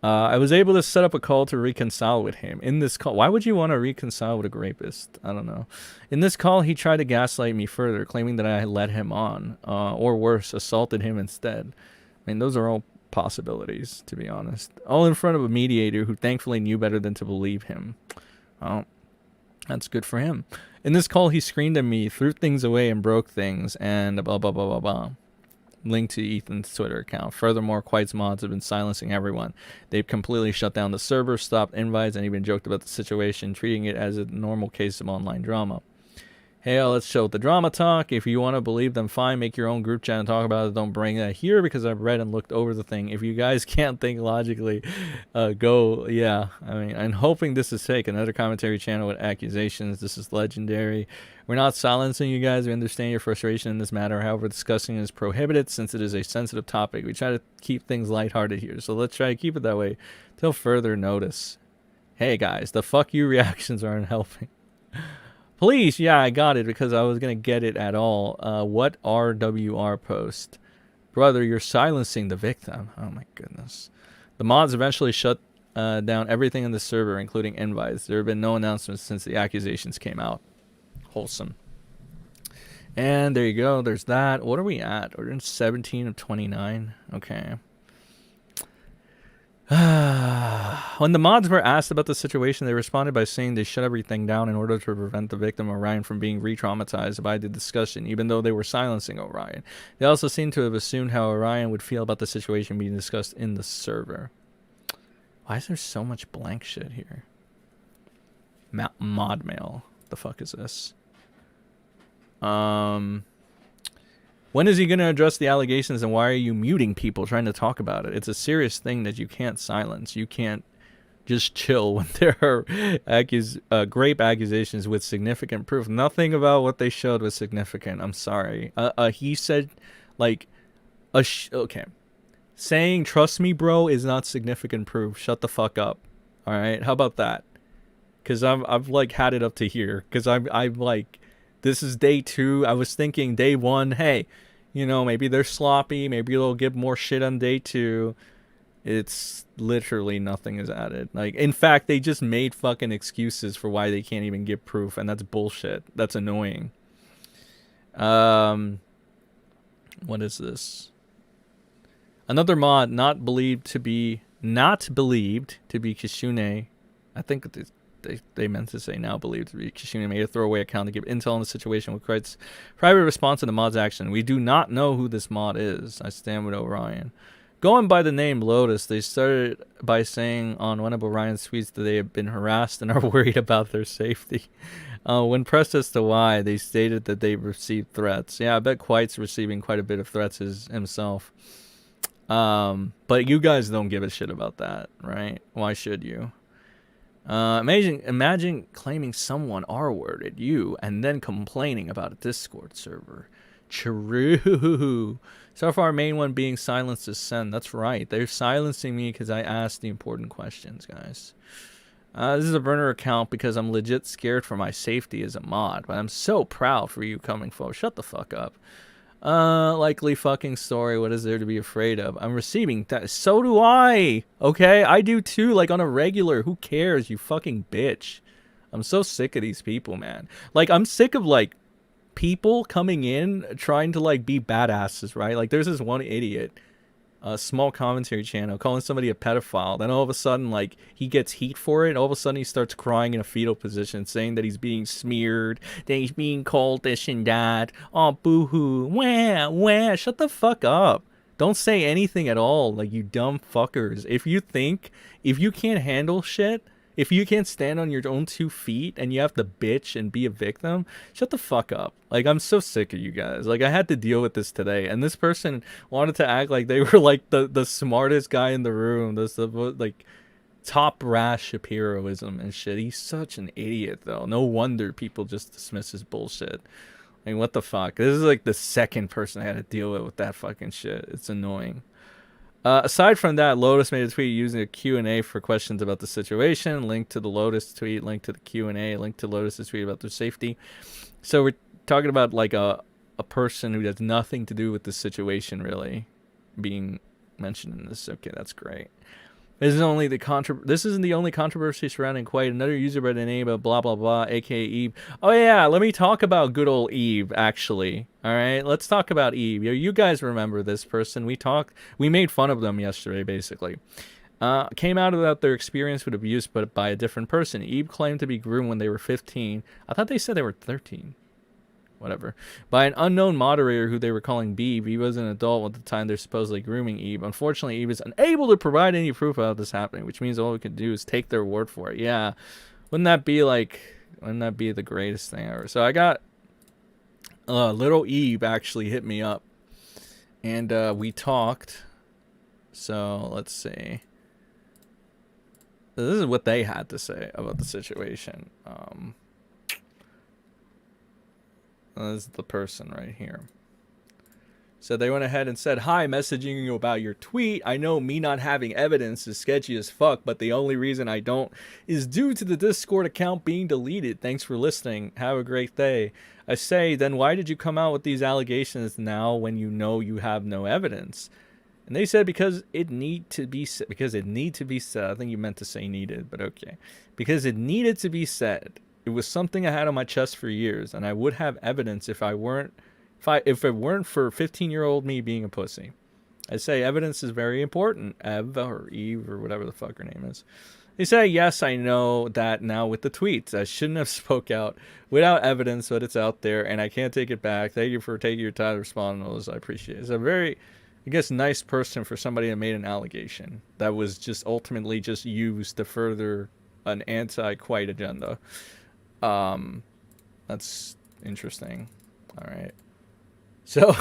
I was able to set up a call to reconcile with him. In this call, why would you want to reconcile with a rapist? I don't know. In this call, he tried to gaslight me further, claiming that I led him on, or worse, assaulted him instead. I mean, those are all possibilities, to be honest. All in front of a mediator who thankfully knew better than to believe him. Well, that's good for him. In this call, he screamed at me, threw things away, and broke things, and blah, blah, blah, blah, blah. Link to Ethan's Twitter account. Furthermore, Kwite's mods have been silencing everyone. They've completely shut down the server, stopped invites, and even joked about the situation, treating it as a normal case of online drama. Hey, let's show the drama talk. If you want to believe them, fine. Make your own group chat and talk about it. Don't bring that here because I've read and looked over the thing. If you guys can't think logically, go. Yeah, I mean, I'm hoping this is fake. Another commentary channel with accusations. This is legendary. We're not silencing you guys. We understand your frustration in this matter. However, discussing is prohibited since it is a sensitive topic. We try to keep things lighthearted here. So let's try to keep it that way till further notice. Hey, guys, the fuck you reactions aren't helping. Please, yeah, I got it because I was going to get it at all. What RWR post? Brother, you're silencing the victim. Oh my goodness. The mods eventually shut down everything in the server, including invites. There have been no announcements since the accusations came out. Wholesome. And there you go. There's that. What are we at? We're in 17 of 29. Okay. When the mods were asked about the situation, they responded by saying they shut everything down in order to prevent the victim Orion from being re-traumatized by the discussion, even though they were silencing Orion. They also seem to have assumed how Orion would feel about the situation being discussed in the server. Why is there so much blank shit here? Mod mail. The fuck is this? When is he going to address the allegations, and why are you muting people trying to talk about it? It's a serious thing that you can't silence. You can't just chill when there are grape accusations with significant proof. Nothing about what they showed was significant. I'm sorry. He said, like, okay. Saying, trust me, bro, is not significant proof. Shut the fuck up. All right? How about that? Because I've like, had it up to here. Because I'm like... This is day 2. I was thinking day 1, hey, you know, maybe they're sloppy. Maybe they'll give more shit on day 2. It's literally nothing is added. Like, in fact, they just made fucking excuses for why they can't even give proof. And that's bullshit. That's annoying. What is this? Another mod not believed to be Kishune. I think they meant to say now believed to be Kishune made a throwaway account to give intel on the situation with Kwite's private response to the mod's action. We do not know who this mod is. I stand with Orion. Going by the name Lotus, they started by saying on one of Orion's tweets that they have been harassed and are worried about their safety. When pressed as to why, they stated that they received threats. Yeah, I bet Kwite's receiving quite a bit of threats himself. But you guys don't give a shit about that, right? Why should you? Imagine claiming someone R-worded you and then complaining about a Discord server. True. So far, main one being silenced is SEN. That's right. They're silencing me because I asked the important questions, guys. This is a burner account because I'm legit scared for my safety as a mod, but I'm so proud for you coming forward. Shut the fuck up. Likely fucking story. What is there to be afraid of? I'm receiving that. So do I. Okay, I do too. Like on a regular. Who cares? You fucking bitch. I'm so sick of these people, man. Like I'm sick of like people coming in trying to like be badasses, right? Like there's this one idiot, a small commentary channel, calling somebody a pedophile. Then all of a sudden, like he gets heat for it. All of a sudden, he starts crying in a fetal position, saying that he's being smeared, that he's being called this and that. Oh, boo-hoo. Wah, wah. Shut the fuck up. Don't say anything at all, like you dumb fuckers. If you can't handle shit, if you can't stand on your own 2 feet and you have to bitch and be a victim, shut the fuck up. Like, I'm so sick of you guys. Like, I had to deal with this today. And this person wanted to act like they were, like, the smartest guy in the room. Like, top brass Shapiroism and shit. He's such an idiot, though. No wonder people just dismiss his bullshit. Like, what the fuck? This is, like, the second person I had to deal with that fucking shit. It's annoying. Aside from that, Lotus made a tweet using a Q&A for questions about the situation. Link to the Lotus tweet, link to the Q&A, link to Lotus's tweet about their safety. So we're talking about like a person who has nothing to do with the situation really being mentioned in this. Okay, that's great. This isn't the only controversy surrounding Kwite. Another user by the name of blah blah blah, aka Eve. Oh yeah, let me talk about good old Eve. Actually, all right, let's talk about Eve. You guys remember this person? We made fun of them yesterday, basically. Came out about their experience with abuse, but by a different person. Eve claimed to be groomed when they were 15. I thought they said they were 13. Whatever. By an unknown moderator who they were calling Beeb. Eve was an adult at the time they're supposedly grooming Eve. Unfortunately, Eve is unable to provide any proof about this happening, which means all we can do is take their word for it. Yeah. Wouldn't that be the greatest thing ever? So I got little Eve actually hit me up. And we talked. So let's see. This is what they had to say about the situation. This is the person right here. So they went ahead and said, hi, messaging you about your tweet. I know me not having evidence is sketchy as fuck, but the only reason I don't is due to the Discord account being deleted. Thanks for listening. Have a great day. I say, then why did you come out with these allegations now when you know you have no evidence? And they said because it need to be said. I think you meant to say needed, but okay. Because it needed to be said. It was something I had on my chest for years, and I would have evidence if it weren't for 15-year-old me being a pussy. I say evidence is very important. Ev or Eve or whatever the fuck her name is. They say, yes, I know that now with the tweets. I shouldn't have spoke out without evidence, but it's out there, and I can't take it back. Thank you for taking your time to respond to those. I appreciate it. It's a very, I guess, nice person for somebody that made an allegation that was just ultimately just used to further an anti-Kwite agenda. That's interesting. All right. So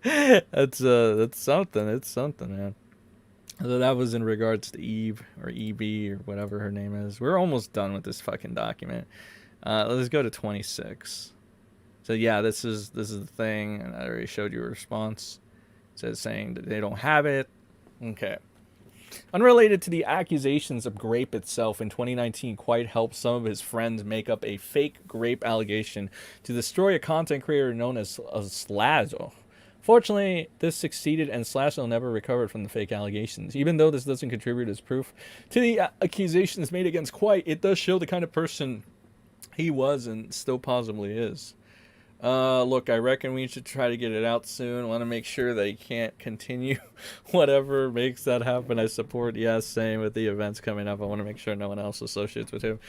that's something. It's something, man. So that was in regards to Eve or EB or whatever her name is. We're almost done with this fucking document. Let's go to 26. So yeah, this is the thing, and I already showed you a response. It says saying that they don't have it. Okay. Unrelated to the accusations of grape itself, in 2019, Kwite helped some of his friends make up a fake grape allegation to destroy a content creator known as Slazo. Fortunately, this succeeded, and Slazo never recovered from the fake allegations. Even though this doesn't contribute as proof to the accusations made against Kwite, it does show the kind of person he was and still possibly is. Look, I reckon we should try to get it out soon. I want to make sure that he can't continue whatever makes that happen. I support, yes, same with the events coming up. I want to make sure no one else associates with him.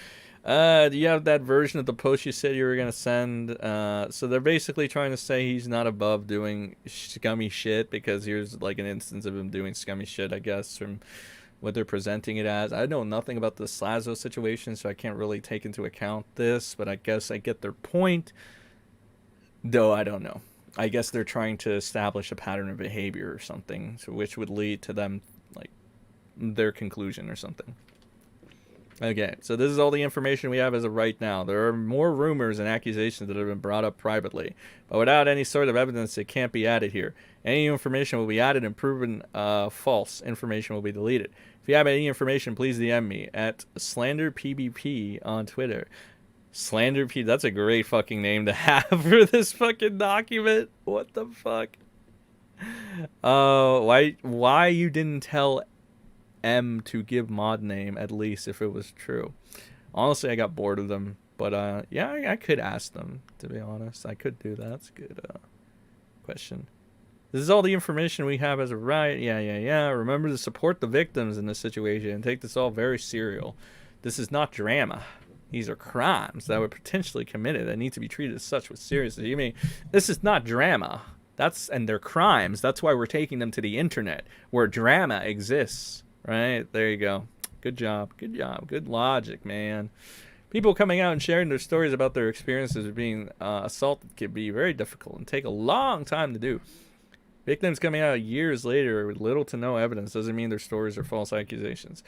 Do you have that version of the post you said you were going to send? So they're basically trying to say he's not above doing scummy shit, because here's like an instance of him doing scummy shit, I guess, from what they're presenting it as. I know nothing about the Slazo situation, so I can't really take into account this, but I guess I get their point. Though I don't know. I guess they're trying to establish a pattern of behavior or something, so which would lead to them, like, their conclusion or something. Okay, so this is all the information we have as of right now. There are more rumors and accusations that have been brought up privately, but without any sort of evidence, it can't be added here. Any information will be added and proven false. Information will be deleted. If you have any information, please DM me at SlanderPBP on Twitter. Slander P, that's a great fucking name to have for this fucking document. What the fuck? Why you didn't tell M to give mod name, at least if it was true? Honestly, I got bored of them, but yeah, I could ask them, to be honest. I could do that. That's a good question. This is all the information we have as a right. Yeah. Remember to support the victims in this situation and take this all very serial. This is not drama. These are crimes that were potentially committed that need to be treated as such with seriousness. You mean this is not drama? And they're crimes. That's why we're taking them to the internet where drama exists. Right? There you go. Good job. Good logic, man. People coming out and sharing their stories about their experiences of being assaulted can be very difficult and take a long time to do. Victims coming out years later with little to no evidence doesn't mean their stories are false accusations.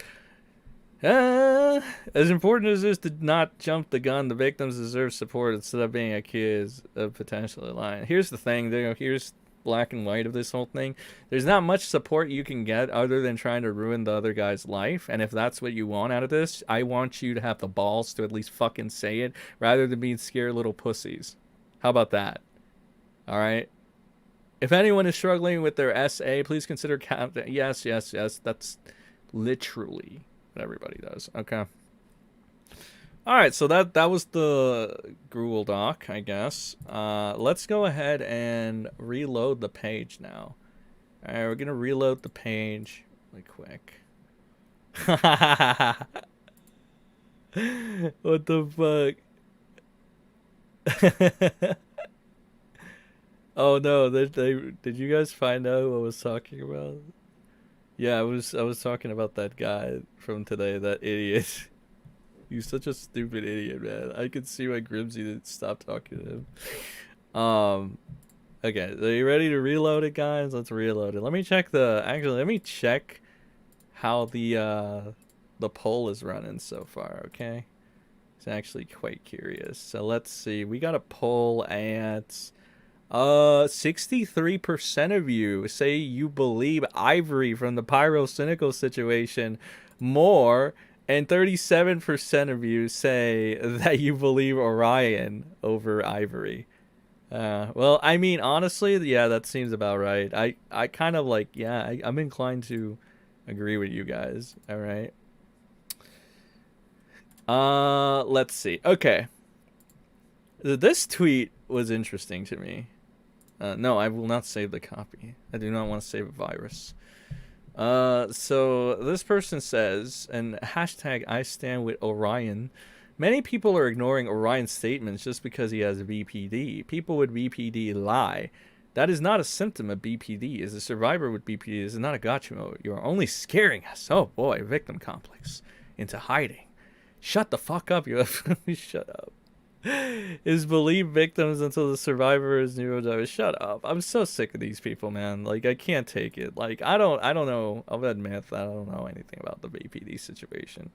As important as it is to not jump the gun, the victims deserve support instead of being accused of potentially lying. Here's the thing, here's black and white of this whole thing. There's not much support you can get other than trying to ruin the other guy's life. And if that's what you want out of this, I want you to have the balls to at least fucking say it rather than being scared little pussies. How about that? All right. If anyone is struggling with their SA, please consider yes. That's literally what everybody does. Okay. All right, so that was the Google Doc, I guess. Let's go ahead and reload the page now. All right, we're gonna reload the page really quick. What the fuck? Oh no, did you guys find out what I was talking about? Yeah, I was talking about that guy from today, that idiot. He's such a stupid idiot, man. I could see why Grimsy didn't stop talking to him. Okay, are you ready to reload it, guys? Let's reload it. Let me check let me check how the poll is running so far, okay? It's actually quite curious. So let's see. We got a poll at 63% of you say you believe Ivory from the Pyrocynical situation more, and 37% of you say that you believe Orion over Ivory. Well, I mean, honestly, yeah, that seems about right. I kind of like, yeah, I'm inclined to agree with you guys. All right. Let's see. Okay. This tweet was interesting to me. No, I will not save the copy. I do not want to save a virus. So this person says, and hashtag I stand with Orion. Many people are ignoring Orion's statements just because he has BPD. People with BPD lie. That is not a symptom of BPD. As a survivor with BPD, this is not a gotcha mode. You are only scaring us. Oh boy, victim complex. Into hiding. Shut the fuck up, you shut up. Is believe victims until the survivor is neurodiverse. Shut up. I'm so sick of these people, man. Like, I can't take it. Like, I don't know. I'll admit that I don't know anything about the BPD situation.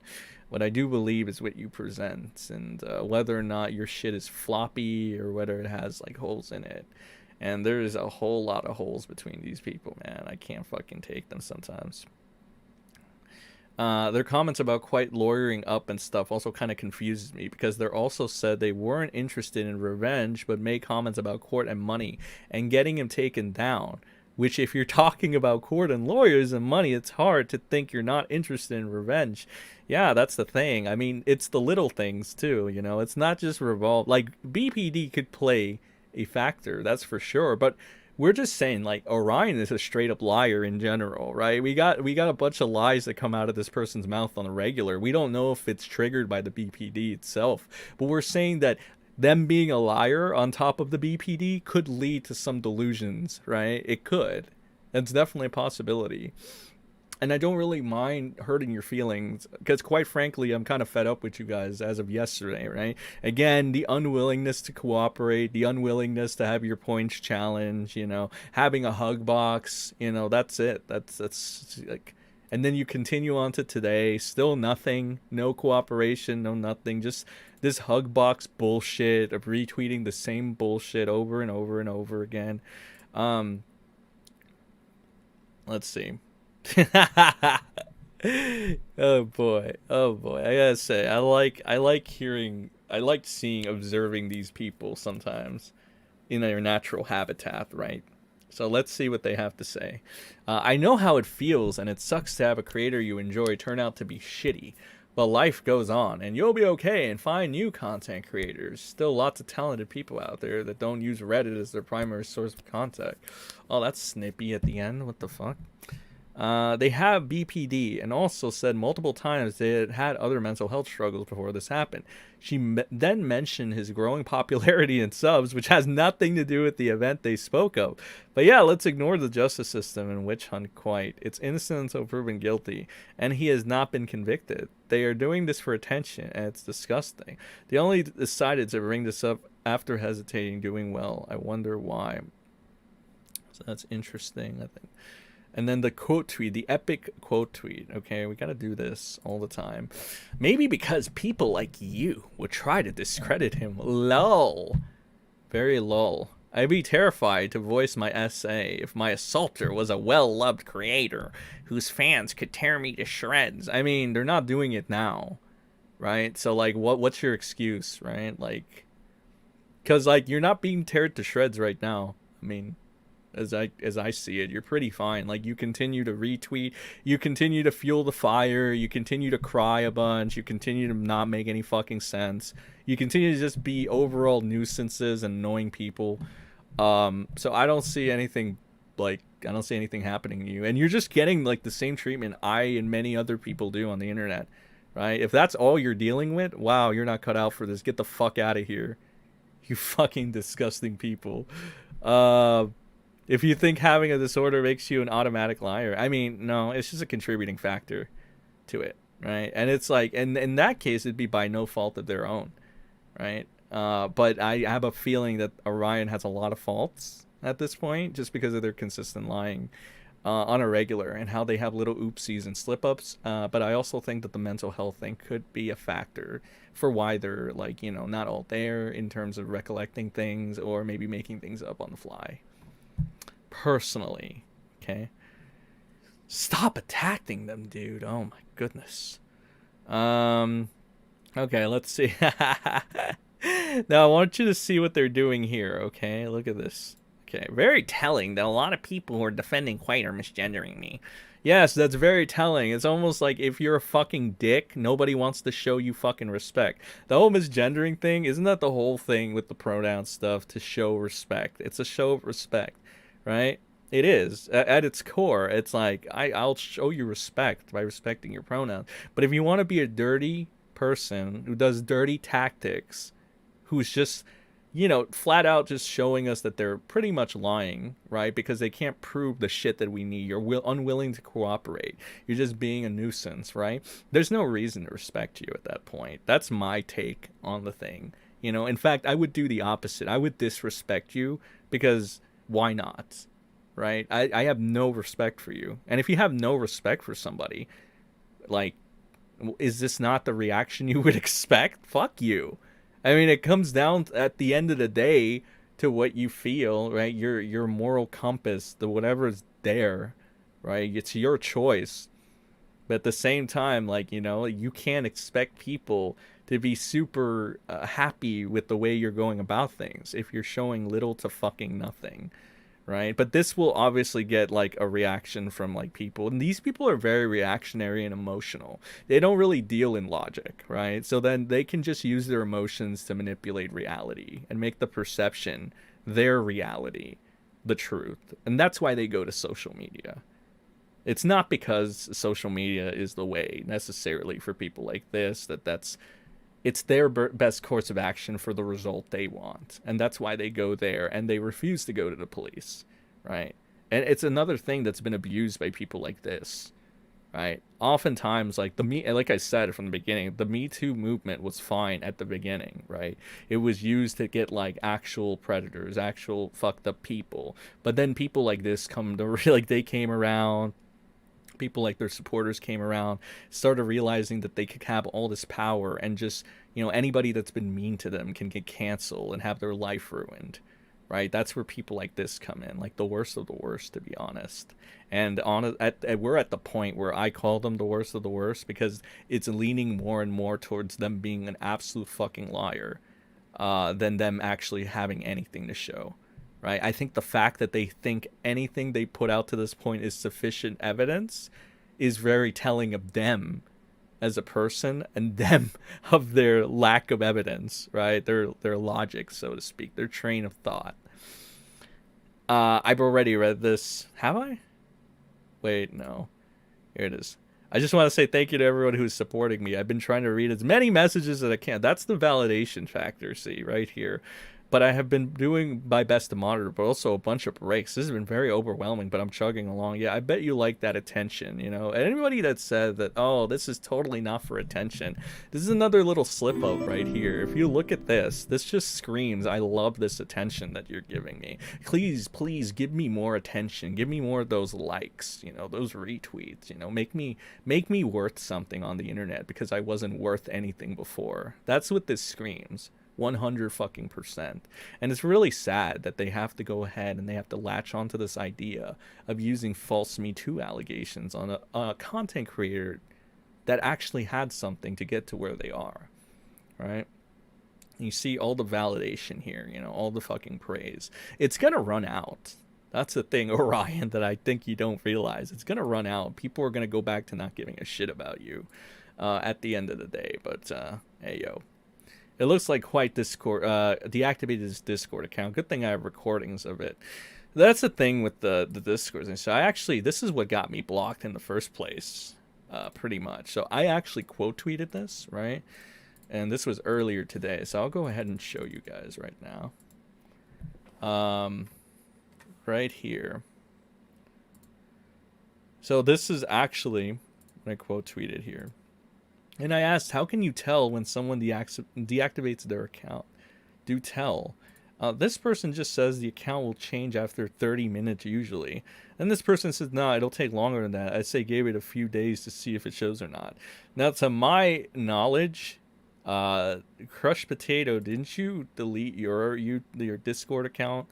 What I do believe is what you present, and whether or not your shit is floppy or whether it has like holes in it. And there's a whole lot of holes between these people, man. I can't fucking take them sometimes. Their comments about Kwite lawyering up and stuff also kind of confuses me, because they're also said they weren't interested in revenge, but made comments about court and money and getting him taken down. Which, if you're talking about court and lawyers and money, it's hard to think you're not interested in revenge. Yeah, that's the thing. I mean, it's the little things too, you know. It's not just revolve. Like, BPD could play a factor, that's for sure, but we're just saying, like, Orion is a straight up liar in general, right? We got a bunch of lies that come out of this person's mouth on the regular. We don't know if it's triggered by the BPD itself, but we're saying that them being a liar on top of the BPD could lead to some delusions, right? It could. That's definitely a possibility. And I don't really mind hurting your feelings, because quite frankly, I'm kind of fed up with you guys as of yesterday, right? Again, the unwillingness to cooperate, the unwillingness to have your points challenged, you know, having a hug box, you know, that's it. That's like, and then you continue on to today, still nothing, no cooperation, no nothing, just this hug box bullshit of retweeting the same bullshit over and over and over again. Let's see. Oh boy, I gotta say, I like observing these people sometimes in their natural habitat, right? So let's see what they have to say. I know how it feels, and it sucks to have a creator you enjoy turn out to be shitty. But life goes on, and you'll be okay and find new content creators. Still lots of talented people out there that don't use Reddit as their primary source of content. Oh, that's snippy at the end. What the fuck? They have BPD, and also said multiple times they had had other mental health struggles before this happened. She then mentioned his growing popularity in subs, which has nothing to do with the event they spoke of. But yeah, let's ignore the justice system and witch hunt Kwite. It's innocent until proven guilty, and he has not been convicted. They are doing this for attention, and it's disgusting. They only decided to bring this up after hesitating, doing well. I wonder why. So that's interesting, I think. And then the quote tweet, the epic quote tweet. Okay, we gotta do this all the time. Maybe because people like you would try to discredit him. Lol. Very lol. I'd be terrified to voice my essay if my assaulter was a well-loved creator whose fans could tear me to shreds. I mean, they're not doing it now, right? So, like, what's your excuse, right? Like, because, like, you're not being teared to shreds right now. I mean, as I see it, you're pretty fine. Like, you continue to retweet, you continue to fuel the fire, you continue to cry a bunch, you continue to not make any fucking sense, you continue to just be overall nuisances and annoying people. So I don't see anything, like, I don't see anything happening to you, and you're just getting like the same treatment I and many other people do on the internet, right? If that's all you're dealing with, wow, you're not cut out for this. Get the fuck out of here, you fucking disgusting people. If you think having a disorder makes you an automatic liar, I mean, no, it's just a contributing factor to it, right? And it's like, and in that case, it'd be by no fault of their own, right? But I have a feeling that Orion has a lot of faults at this point, just because of their consistent lying on a regular, and how they have little oopsies and slip-ups. But I also think that the mental health thing could be a factor for why they're, like, you know, not all there in terms of recollecting things, or maybe making things up on the fly. Personally, okay? Stop attacking them, dude. Oh my goodness. Okay, let's see. Now I want you to see what they're doing here, okay? Look at this. Okay, very telling that a lot of people who are defending Kwite are misgendering me. Yes, that's very telling. It's almost like if you're a fucking dick, nobody wants to show you fucking respect. The whole misgendering thing, isn't that the whole thing with the pronoun stuff, to show respect? It's a show of respect, right? It is. At its core, it's like, I'll show you respect by respecting your pronouns. But if you want to be a dirty person who does dirty tactics, who's just, you know, flat out just showing us that they're pretty much lying, right? Because they can't prove the shit that we need. You're unwilling to cooperate. You're just being a nuisance, right? There's no reason to respect you at that point. That's my take on the thing. You know, in fact, I would do the opposite. I would disrespect you, because why not? Right? I have no respect for you. And if you have no respect for somebody, like, is this not the reaction you would expect? Fuck you. I mean, it comes down at the end of the day to what you feel, right? Your moral compass, the whatever's there, right? It's your choice. But at the same time, like, you know, you can't expect people to be super happy with the way you're going about things if you're showing little to fucking nothing, right? But this will obviously get like a reaction from like people, and these people are very reactionary and emotional. They don't really deal in logic, right? So then they can just use their emotions to manipulate reality and make the perception their reality, the truth. And that's why they go to social media. It's not because social media is the way necessarily for people like this, it's their best course of action for the result they want. And that's why they go there, and they refuse to go to the police, right? And it's another thing that's been abused by people like this, right? Oftentimes, like like I said from the beginning, the Me Too movement was fine at the beginning, right? It was used to get like actual predators, actual fucked up people. But then people like this come to like, they came around. People like their supporters came around, started realizing that they could have all this power, and just, you know, anybody that's been mean to them can get canceled and have their life ruined, right? That's where people like this come in, like the worst of the worst, to be honest. And we're at the point where I call them the worst of the worst, because it's leaning more and more towards them being an absolute fucking liar than them actually having anything to show. Right? I think the fact that they think anything they put out to this point is sufficient evidence is very telling of them as a person, and them of their lack of evidence, right? Their logic, so to speak, their train of thought. I've already read this. Have I? Wait, no. Here it is. I just want to say thank you to everyone who's supporting me. I've been trying to read as many messages as I can. That's the validation factor, see, right here. But I have been doing my best to monitor, but also a bunch of breaks. This has been very overwhelming, but I'm chugging along. Yeah, I bet you like that attention, you know? And anybody that said that, oh, this is totally not for attention, this is another little slip-up right here. If you look at this just screams, I love this attention that you're giving me. Please, please give me more attention. Give me more of those likes, you know, those retweets, you know? Make me worth something on the internet, because I wasn't worth anything before. That's what this screams. 100 fucking percent. And it's really sad that they have to go ahead and they have to latch onto this idea of using false Me Too allegations on a content creator that actually had something to get to where they are, right? You see all the validation here, you know, all the fucking praise. It's gonna run out. That's the thing, Orion, that I think you don't realize. It's gonna run out. People are gonna go back to not giving a shit about you at the end of the day. But hey, yo, it looks like Kwite Discord deactivated his Discord account. Good thing I have recordings of it. That's the thing with the Discords. And so this is what got me blocked in the first place, pretty much. So I actually quote tweeted this, right? And this was earlier today, so I'll go ahead and show you guys right now. Right here. So this is actually what I quote tweeted here. And I asked, how can you tell when someone deactivates their account? Do tell. This person just says the account will change after 30 minutes usually. And this person says, no, it'll take longer than that. I'd say gave it a few days to see if it shows or not. Now, to my knowledge, Crushed Potato, didn't you delete your Discord account?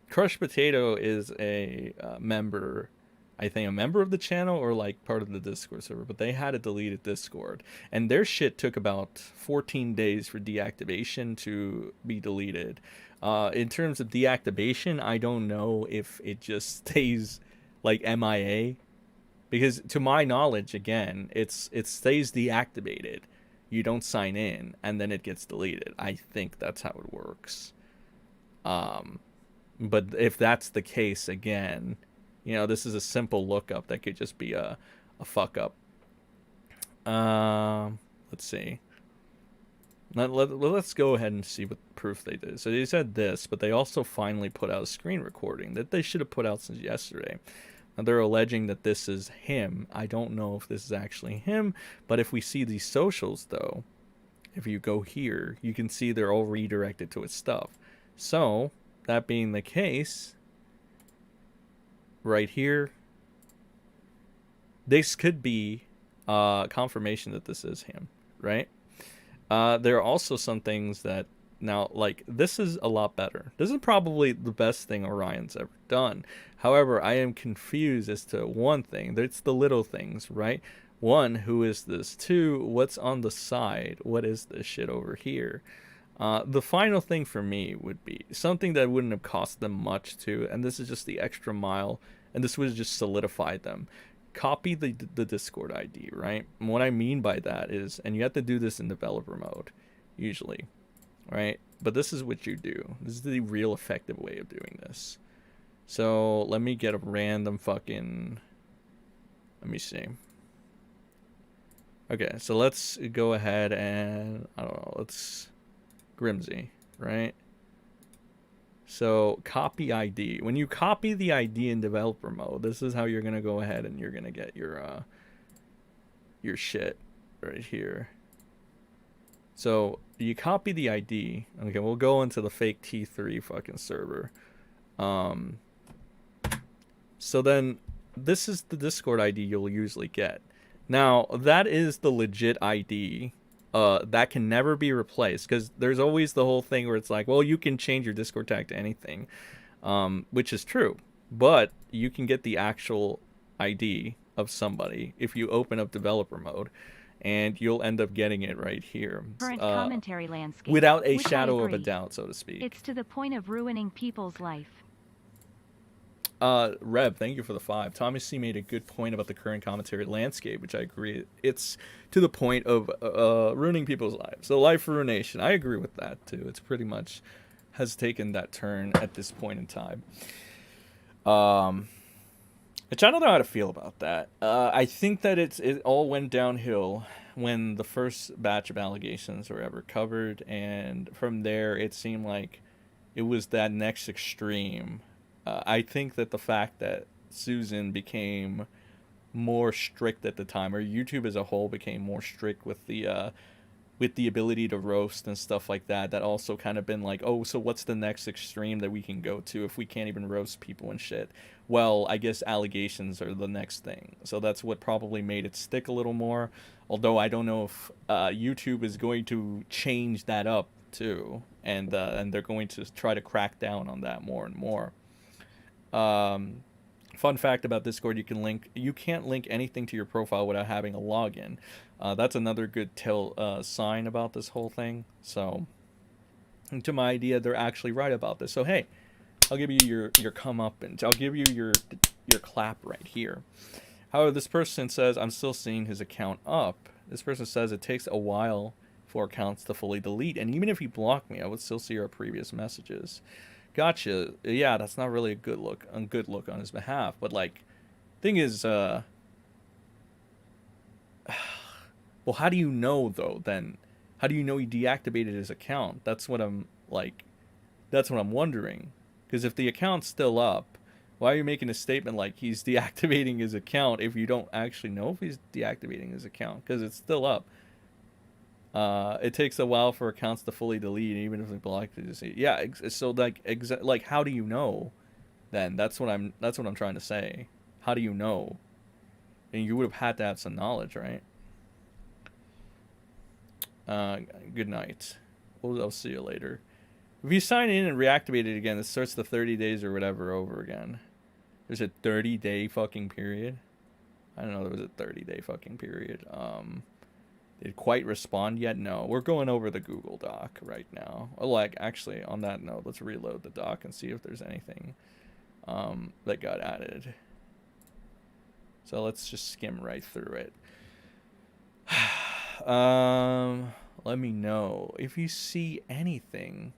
Crushed Potato is a member, I think a member of the channel or like part of the Discord server, but they had a deleted Discord, and their shit took about 14 days for deactivation to be deleted. In terms of deactivation, I don't know if it just stays like MIA, because to my knowledge, again, it stays deactivated. You don't sign in, and then it gets deleted. I think that's how it works. But if that's the case, again, you know, this is a simple lookup that could just be a fuck up. Let's see. Let's go ahead and see what proof they did. So they said this, but they also finally put out a screen recording that they should have put out since yesterday. Now they're alleging that this is him. I don't know if this is actually him, but if we see these socials, though, if you go here, you can see they're all redirected to his stuff. So, that being the case, right here, this could be confirmation that this is him, right? There are also some things that now, like, this is a lot better. This is probably the best thing Orion's ever done. However, I am confused as to one thing. It's the little things, right? One, who is this? Two, what's on the side? What is this shit over here? The final thing for me would be something that wouldn't have cost them much to, and this is just the extra mile, and this would have just solidified them. Copy the Discord ID, right? And what I mean by that is, and you have to do this in developer mode, usually. Right? But this is what you do. This is the real effective way of doing this. So let me get a random fucking, let me see. Okay, so let's go ahead and, I don't know, let's Grimsy, right? So copy ID. When you copy the ID in developer mode, this is how you're gonna go ahead and you're gonna get your shit right here. So you copy the ID. Okay, we'll go into the fake T3 fucking server. So then this is the Discord ID you'll usually get. Now, that is the legit ID. That can never be replaced, because there's always the whole thing where it's like, well, you can change your Discord tag to anything, which is true. But you can get the actual ID of somebody if you open up developer mode. And you'll end up getting it right here. Current commentary landscape. Without a which I shadow of a agree. doubt, so to speak. It's to the point of ruining people's life. Reb, thank you for the 5. Thomas C made a good point about the current commentary landscape, which I agree. It's to the point of ruining people's lives. So life ruination. I agree with that, too. It's pretty much has taken that turn at this point in time. Which I don't know how to feel about that. I think that it all went downhill when the first batch of allegations were ever covered, and from there it seemed like it was that next extreme. I think that the fact that Susan became more strict at the time, or YouTube as a whole became more strict with the ability to roast and stuff like that, that also kind of been like, oh, so what's the next extreme that we can go to if we can't even roast people and shit? Well, I guess allegations are the next thing. So that's what probably made it stick a little more. Although I don't know if YouTube is going to change that up too, and they're going to try to crack down on that more and more. Fun fact about Discord: you can't link anything to your profile without having a login. That's another good sign about this whole thing. So, to my idea, they're actually right about this. So hey, I'll give you your comeuppance. I'll give you your clap right here. However, this person says, I'm still seeing his account up. This person says it takes a while for accounts to fully delete, and even if he blocked me, I would still see our previous messages. Gotcha. Yeah, that's not really a good look on his behalf. But like, thing is, well, how do you know though? Then, how do you know he deactivated his account? That's what I'm wondering. Because if the account's still up, why are you making a statement like he's deactivating his account if you don't actually know if he's deactivating his account? Because it's still up. It takes a while for accounts to fully delete, even if they block it. Yeah, so like how do you know? Then that's what I'm trying to say. How do you know? And you would have had to have some knowledge, right? Good night. I'll see you later. If you sign in and reactivate it again, it starts the 30 days or whatever over again. There's a 30-day fucking period. I don't know there was a 30-day fucking period. Did Kwite respond yet? No. We're going over the Google Doc right now. Like, actually, on that note, let's reload the doc and see if there's anything that got added. So let's just skim right through it. Let me know if you see anything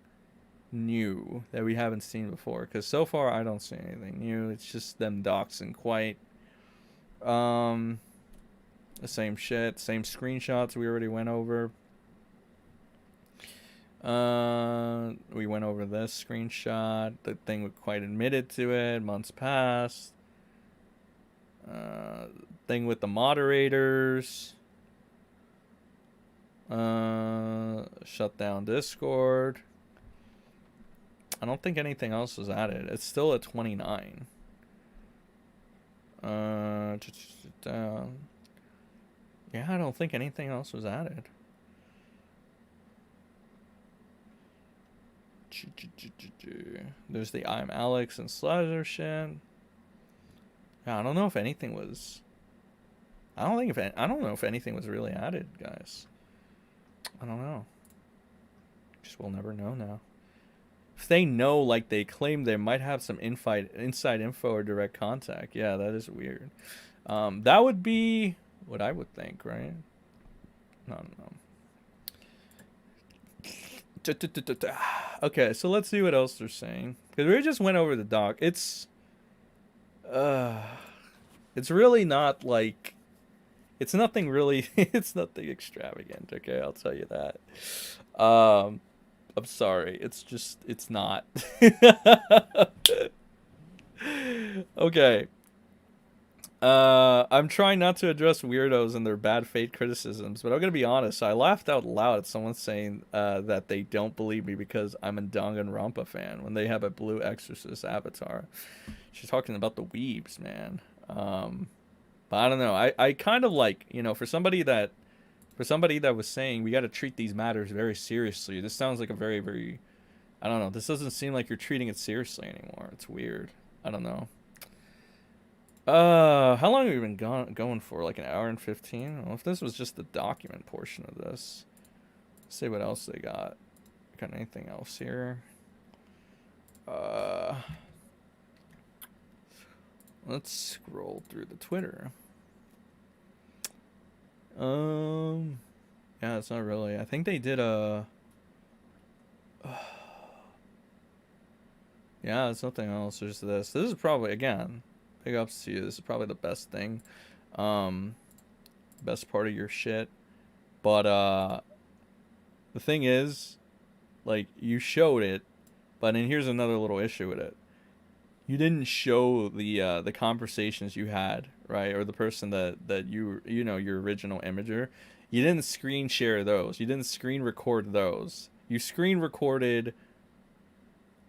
new that we haven't seen before, because so far I don't see anything new. It's just them doxing Kwite. The same shit, same screenshots we already went over. We went over this screenshot. The thing with Kwite admitted to it. Months passed. Thing with the moderators. Shut down Discord. I don't think anything else was added. It's still at 29. Yeah, I don't think anything else was added. There's the I'm Alex and Slazer shit. Yeah, I don't know if anything was. I don't know if anything was really added, guys. I don't know. Just we'll never know now. If they know, like they claim, they might have some inside info or direct contact. Yeah, that is weird. That would be what I would think, right? No. Okay, so let's see what else they're saying. Because we just went over the doc. It's really not like, it's nothing really, it's nothing extravagant. Okay, I'll tell you that. I'm sorry. It's not. Okay. I'm trying not to address weirdos and their bad faith criticisms, but I'm gonna be honest. I laughed out loud at someone saying that they don't believe me because I'm a Danganronpa fan when they have a blue Exorcist avatar. She's talking about the weebs, man. But I don't know. I kind of like, for somebody that was saying we got to treat these matters very seriously. This sounds like a very, very, I don't know. This doesn't seem like you're treating it seriously anymore. It's weird. I don't know. How long have we been going for? Like an hour and 15? Well, if this was just the document portion of this, let's see what else they got. Got anything else here? Let's scroll through the Twitter. Yeah, it's not really. I think they did a. Yeah, it's nothing else. There's this. This is probably, again, big ups to you. This is probably the best thing. Best part of your shit. But the thing is, like, you showed it, but then here's another little issue with it. You didn't show the conversations you had, right? Or the person that your original imager. You didn't screen share those. You didn't screen record those. You screen recorded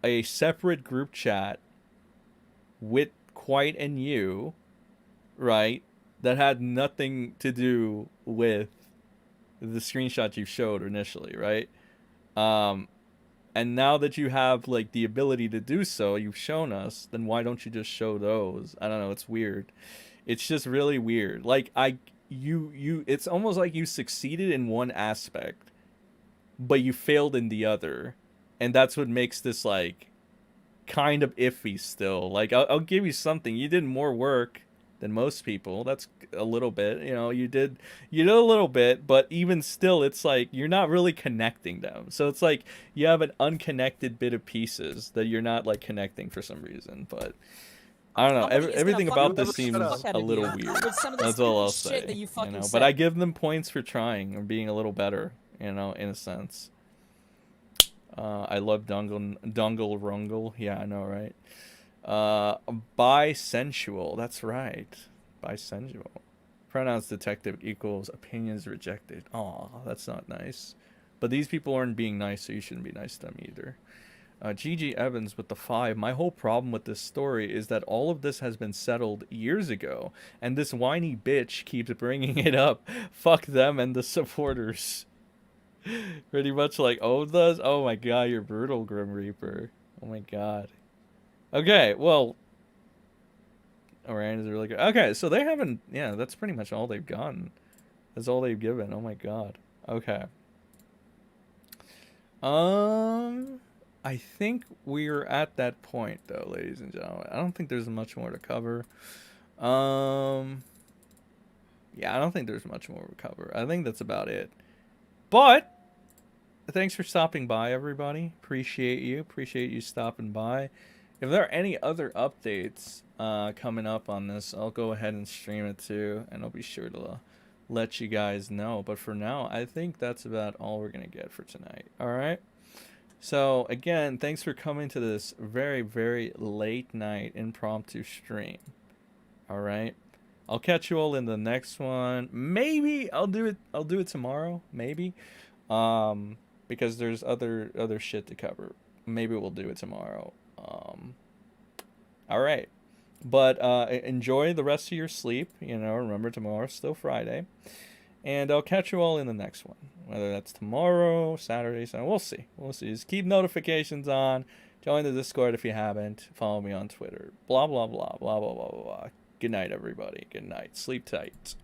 a separate group chat with Kwite and you, right? That had nothing to do with the screenshot you showed initially, right? And now that you have like the ability to do so, you've shown us, then why don't you just show those? I don't know, it's weird. It's just really weird. Like it's almost like you succeeded in one aspect, but you failed in the other. And that's what makes this like kind of iffy still. Like I'll give you something. You did more work than most people. That's a little bit, you know, you did a little bit, but even still it's like you're not really connecting them. So it's like you have an unconnected bit of pieces that you're not like connecting for some reason. But I don't know. Somebody is gonna Everything fucking about this beat the seems fuck out a of little you weird. with some of the That's all I'll stupid shit say. that you fucking But said. I give them points for trying or being a little better, you know, in a sense. I love Dungle Rungle. Yeah, I know, right? Bisensual. That's right. Bisensual. Pronouns detective equals opinions rejected. Aw, that's not nice. But these people aren't being nice, so you shouldn't be nice to them either. GG Evans with the 5. My whole problem with this story is that all of this has been settled years ago, and this whiny bitch keeps bringing it up. Fuck them and the supporters. Pretty much like does. Oh my god, you're brutal, Grim Reaper. Oh my god. Okay, well, Orion is really good. Okay, so they haven't. Yeah, that's pretty much all they've gotten. That's all they've given. Oh my god. Okay. I think we're at that point, though, ladies and gentlemen. I don't think there's much more to cover. Yeah, I don't think there's much more to cover. I think that's about it. But thanks for stopping by, everybody. Appreciate you. Appreciate you stopping by. If there are any other updates coming up on this, I'll go ahead and stream it too, and I'll be sure to let you guys know. But for now, I think that's about all we're going to get for tonight. All right? So, again, thanks for coming to this very, very late night impromptu stream. All right? I'll catch you all in the next one. Maybe I'll do it tomorrow, maybe. Because there's other shit to cover. Maybe we'll do it tomorrow. All right. But enjoy the rest of your sleep. You know, remember tomorrow's still Friday. And I'll catch you all in the next one. Whether that's tomorrow, Saturday, Sunday. We'll see. We'll see. Just keep notifications on. Join the Discord if you haven't. Follow me on Twitter. Blah, blah, blah. Blah, blah, blah, blah, blah. Good night, everybody. Good night. Sleep tight.